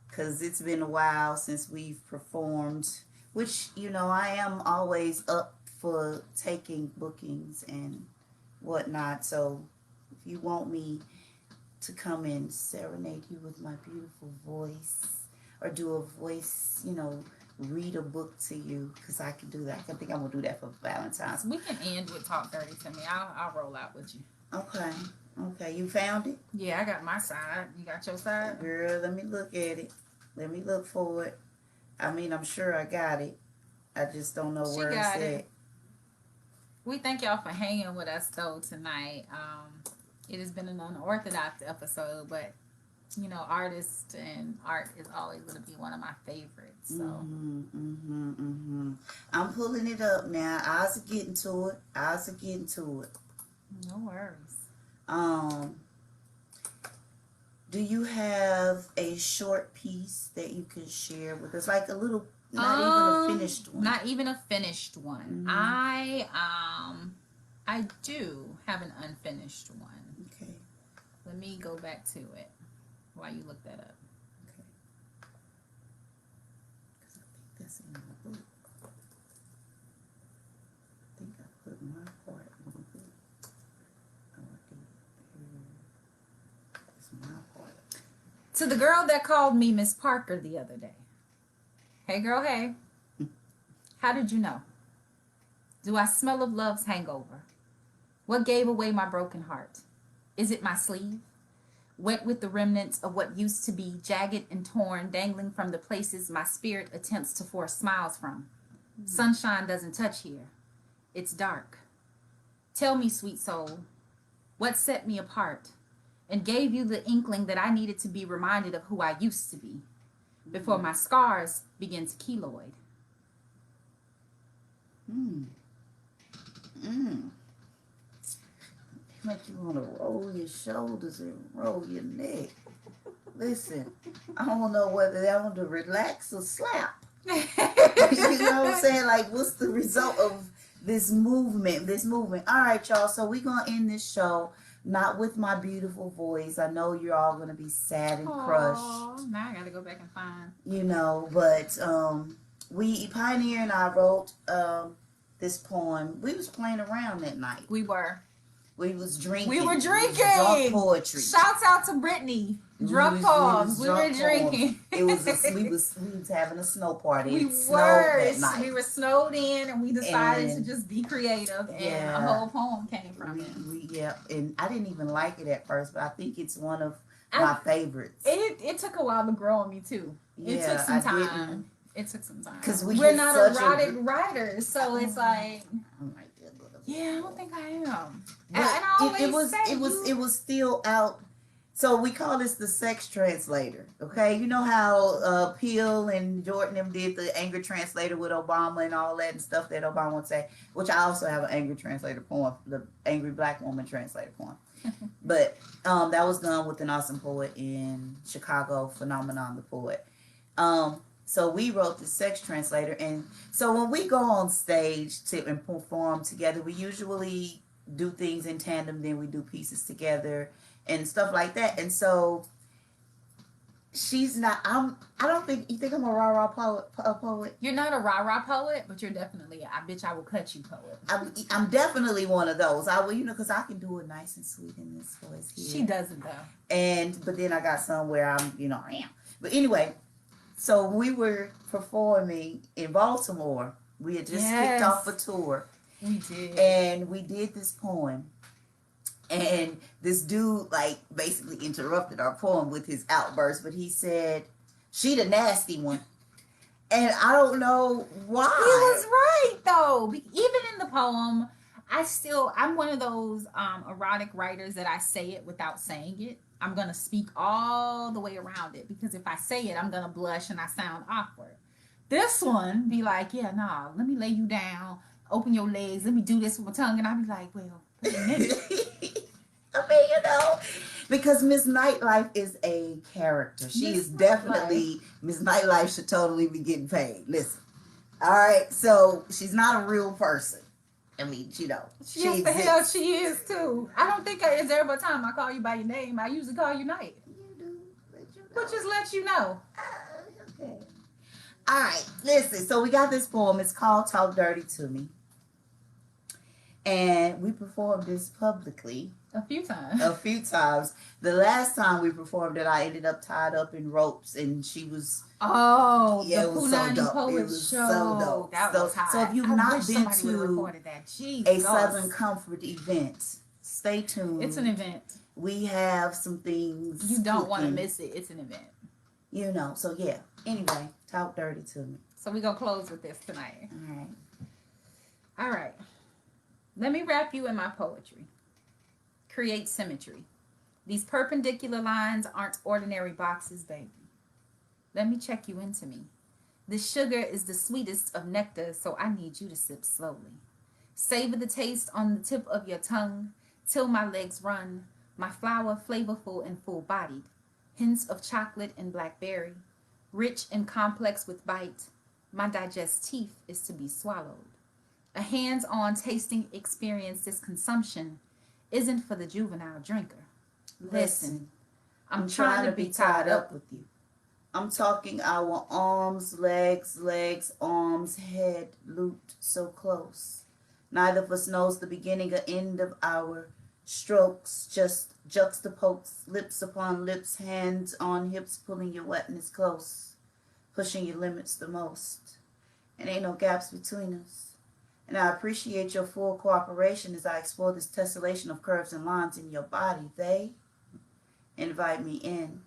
because it's been a while since we've performed, which, I am always up for taking bookings and whatnot. So if you want me to come and serenade you with my beautiful voice, or do a voice, read a book to you, because I can do that. I think I'm going to do that for Valentine's. We can end with Talk Dirty to Me. I'll roll out with you. Okay, you found it? Yeah, I got my side. You got your side? Girl, let me look at it. Let me look for it. I mean, I'm sure I got it. I just don't know where it's at. We thank y'all for hanging with us, though, tonight. It has been an unorthodox episode, but, artists and art is always going to be one of my favorites. So. I'm pulling it up now. Eyes are getting to it. No worries. Do you have a short piece that you can share with us? Like a little, not even a finished one. Not even a finished one. I do have an unfinished one. Okay. Let me go back to it while you look that up. Okay. Because I think that's in my book. I think I put my part in the book. It's my part. To the girl that called me Miss Parker the other day. Hey girl, hey. How did you know? Do I smell of love's hangover? What gave away my broken heart? Is it my sleeve? Wet with the remnants of what used to be, jagged and torn, dangling from the places my spirit attempts to force smiles from. Sunshine doesn't touch here. It's dark. Tell me, sweet soul, what set me apart and gave you the inkling that I needed to be reminded of who I used to be? before my scars begin to keloid. Make you want to roll your shoulders and roll your neck. Listen, I don't know whether that want to relax or slap. You know what I'm saying? Like, what's the result of this movement? All right, y'all. So we're going to end this show not with my beautiful voice. I know you're all going to be sad and crushed. Now I got to go back and find. You know, but Pioneer and I wrote this poem. We was playing around that night. We were drinking. Drunk poetry. Shouts out to Brittany. Drunk poems. We were drinking. We was having a snow party. We snowed that night. We were snowed in, and we decided to just be creative, and a whole poem came from it. And I didn't even like it at first, but I think it's one of my favorites. It took a while to grow on me too. It took some time. Because we're not erotic writers, so it's like. I'm like, yeah, I don't think I am. But it was still out. So we call this the sex translator. Okay, you know how Peel and Jordan them did the anger translator with Obama and all that and stuff that Obama would say, which I also have an anger translator poem, the angry black woman translator poem. But that was done with an awesome poet in Chicago, Phenomenon the Poet. So we wrote the sex translator, and so when we go on stage and perform together, we usually do things in tandem, then we do pieces together and stuff like that. And so she's not. I don't think you think I'm a rah-rah poet. You're not a rah-rah poet, but you're definitely a I will cut you poet. I'm definitely one of those. I will, because I can do it nice and sweet in this voice here. She doesn't though. But then I got somewhere I am. But anyway. So we were performing in Baltimore. We had just kicked off a tour. We did. And we did this poem. And this dude, basically interrupted our poem with his outburst. But he said, "She the nasty one." And I don't know why. He was right, though. Even in the poem, I'm one of those erotic writers that I say it without saying it. I'm going to speak all the way around it, because if I say it, I'm going to blush and I sound awkward. This one be like, yeah, nah, let me lay you down, open your legs, let me do this with my tongue. And I'll be like, well, wait a minute. I mean, because Miss Nightlife is a character. She is definitely, Miss Nightlife should totally be getting paid. Listen. All right. So she's not a real person. I mean, she Yes, the hell she is too. I don't think there's ever a time I call you by your name. I usually call you Night. You do, but just let you know. Okay. All right, listen. So we got this poem. It's called "Talk Dirty to Me," and we performed this publicly a few times. The last time we performed it, I ended up tied up in ropes, and she was. Oh, yeah, the Punani Poet Show. So dope. That was hot. So if you've not been to a Southern Comfort event, stay tuned. It's an event. We have some things. You don't want to miss it. It's an event. So yeah. Anyway, talk dirty to me. So we're going to close with this tonight. All right. Let me wrap you in my poetry. Create symmetry. These perpendicular lines aren't ordinary boxes, baby. Let me check you into me. This sugar is the sweetest of nectar, so I need you to sip slowly. Savor the taste on the tip of your tongue till my legs run, my flower flavorful and full-bodied, hints of chocolate and blackberry, rich and complex with bite. My digestive is to be swallowed. A hands-on tasting experience, this consumption isn't for the juvenile drinker. Listen, I'm trying to be tied up with you. I'm talking our arms, legs, arms, head, looped so close. Neither of us knows the beginning or end of our strokes, just juxtapose, lips upon lips, hands on hips, pulling your wetness close, pushing your limits the most. And ain't no gaps between us. And I appreciate your full cooperation as I explore this tessellation of curves and lines in your body. They invite me in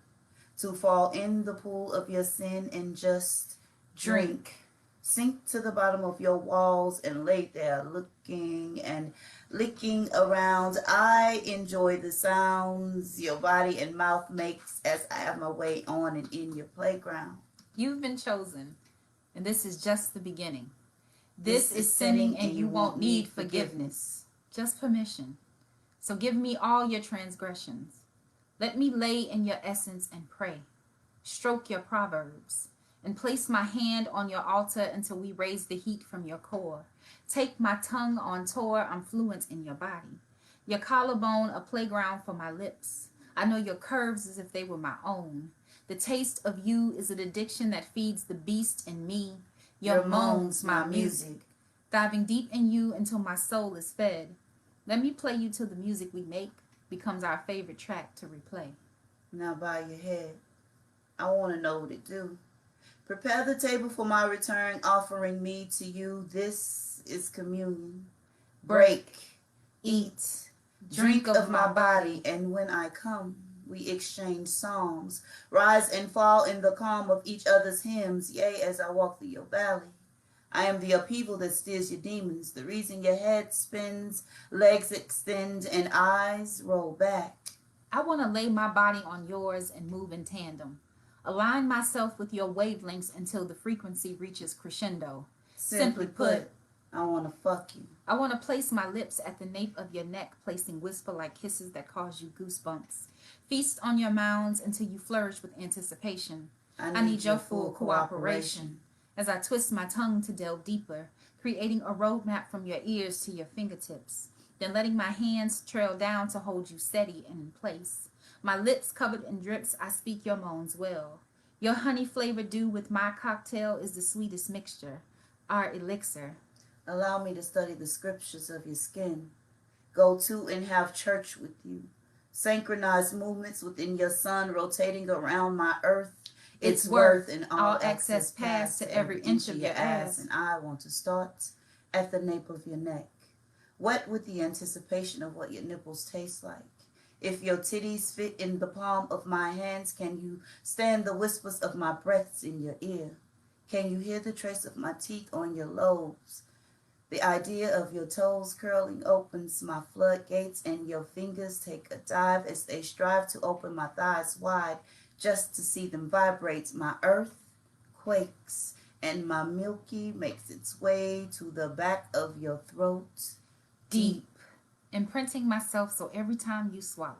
to fall in the pool of your sin and just drink. Sink to the bottom of your walls and lay there looking and licking around. I enjoy the sounds your body and mouth makes as I have my way on and in your playground. You've been chosen, and this is just the beginning. This is sinning, and you won't need forgiveness, just permission. So give me all your transgressions. Let me lay in your essence and pray. Stroke your proverbs, and place my hand on your altar until we raise the heat from your core. Take my tongue on tour, I'm fluent in your body. Your collarbone, a playground for my lips. I know your curves as if they were my own. The taste of you is an addiction that feeds the beast in me. Your moans, my music. Diving deep in you until my soul is fed. Let me play you till the music we make becomes our favorite track to replay. Now bow your head. I want to know what it do. Prepare the table for my return, offering me to you. This is communion. Break, eat, drink of my body, and when I come, we exchange psalms, rise and fall in the calm of each other's hymns, yea, as I walk through your valley. I am the upheaval that steers your demons, the reason your head spins, legs extend, and eyes roll back. I want to lay my body on yours and move in tandem. Align myself with your wavelengths until the frequency reaches crescendo. Simply put, I want to fuck you. I want to place my lips at the nape of your neck, placing whisper-like kisses that cause you goosebumps. Feast on your mounds until you flourish with anticipation. I need your full cooperation. As I twist my tongue to delve deeper, creating a roadmap from your ears to your fingertips, then letting my hands trail down to hold you steady and in place. My lips covered in drips, I speak your moans well. Your honey-flavored dew with my cocktail is the sweetest mixture, our elixir. Allow me to study the scriptures of your skin. Go to and have church with you. Synchronized movements within your sun rotating around my earth. Its worth and all access pass to every inch of your ass. And I want to start at the nape of your neck. Wet with the anticipation of what your nipples taste like. If your titties fit in the palm of my hands, can you stand the whispers of my breaths in your ear? Can you hear the trace of my teeth on your lobes? The idea of your toes curling opens my floodgates, and your fingers take a dive as they strive to open my thighs wide just to see them vibrate. My earth quakes, and my milky makes its way to the back of your throat. Deep, imprinting myself so every time you swallow,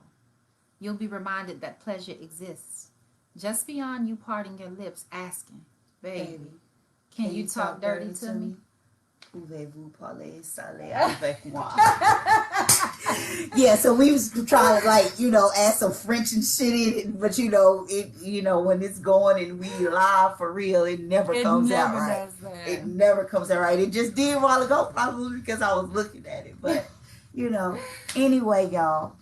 you'll be reminded that pleasure exists. Just beyond you parting your lips asking, baby, can you talk dirty to me? Pouvez-vous parler salé avec moi? Yeah, so we was trying to add some French and shit in it, but when it's going and we live for real, it never comes out right. It never comes out right. It just did a while ago, probably because I was looking at it. But anyway, y'all,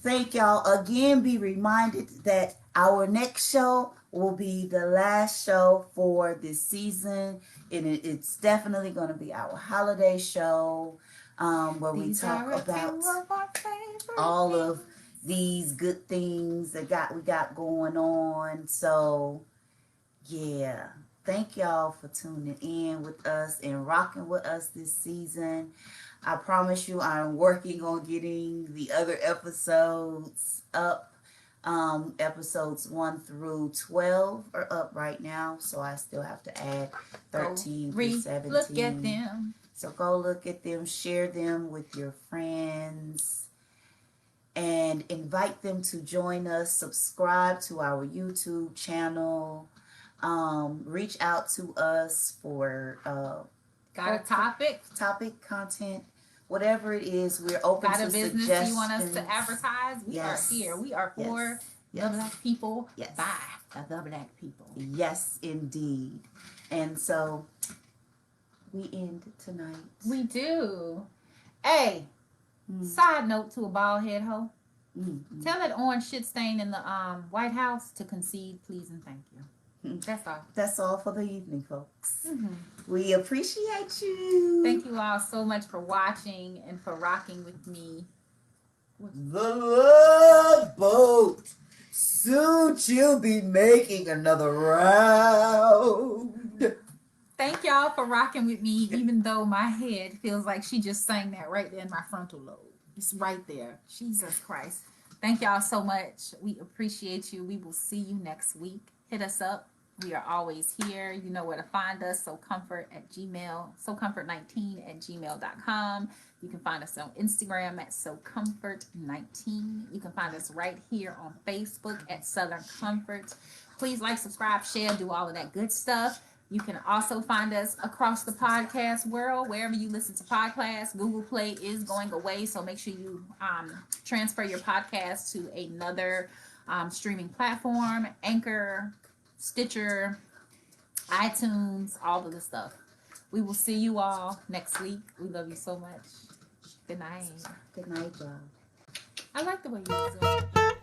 thank y'all again. Be reminded that our next show will be the last show for this season, and it's definitely going to be our holiday show, where we talk about all of these good things that we got going on. So yeah, thank y'all for tuning in with us and rocking with us this season. I promise you I'm working on getting the other episodes up. Episodes 1 through 12 are up right now, so I still have to add 13 through 17. Look at them. So go look at them, share them with your friends, and invite them to join us. Subscribe to our YouTube channel. Reach out to us for got a topic, content. Whatever it is, we're open to suggestions. Got a business you want us to advertise? We are here. We are for the Black people, by the Black people. Yes, indeed. And so we end tonight. We do. Hey, side note to a bald head hoe. Tell that orange shit stain in the White House to concede, please, and thank you. That's all. That's all for the evening, folks. We appreciate you. Thank you all so much for watching and for rocking with me. The Love Boat. Soon she'll be making another round. Thank y'all for rocking with me, even though my head feels like she just sang that right there in my frontal lobe. It's right there. Jesus Christ. Thank y'all so much. We appreciate you. We will see you next week. Hit us up. We are always here. You know where to find us. SoComfort19@gmail.com. You can find us on Instagram at SoComfort19. You can find us right here on Facebook at Southern Comfort. Please like, subscribe, share, do all of that good stuff. You can also find us across the podcast world, wherever you listen to podcasts. Google Play is going away, so make sure you transfer your podcast to another streaming platform, Anchor, Stitcher, iTunes, all of the stuff. We will see you all next week. We love you so much. Good night. Good night, y'all. I like the way you do it.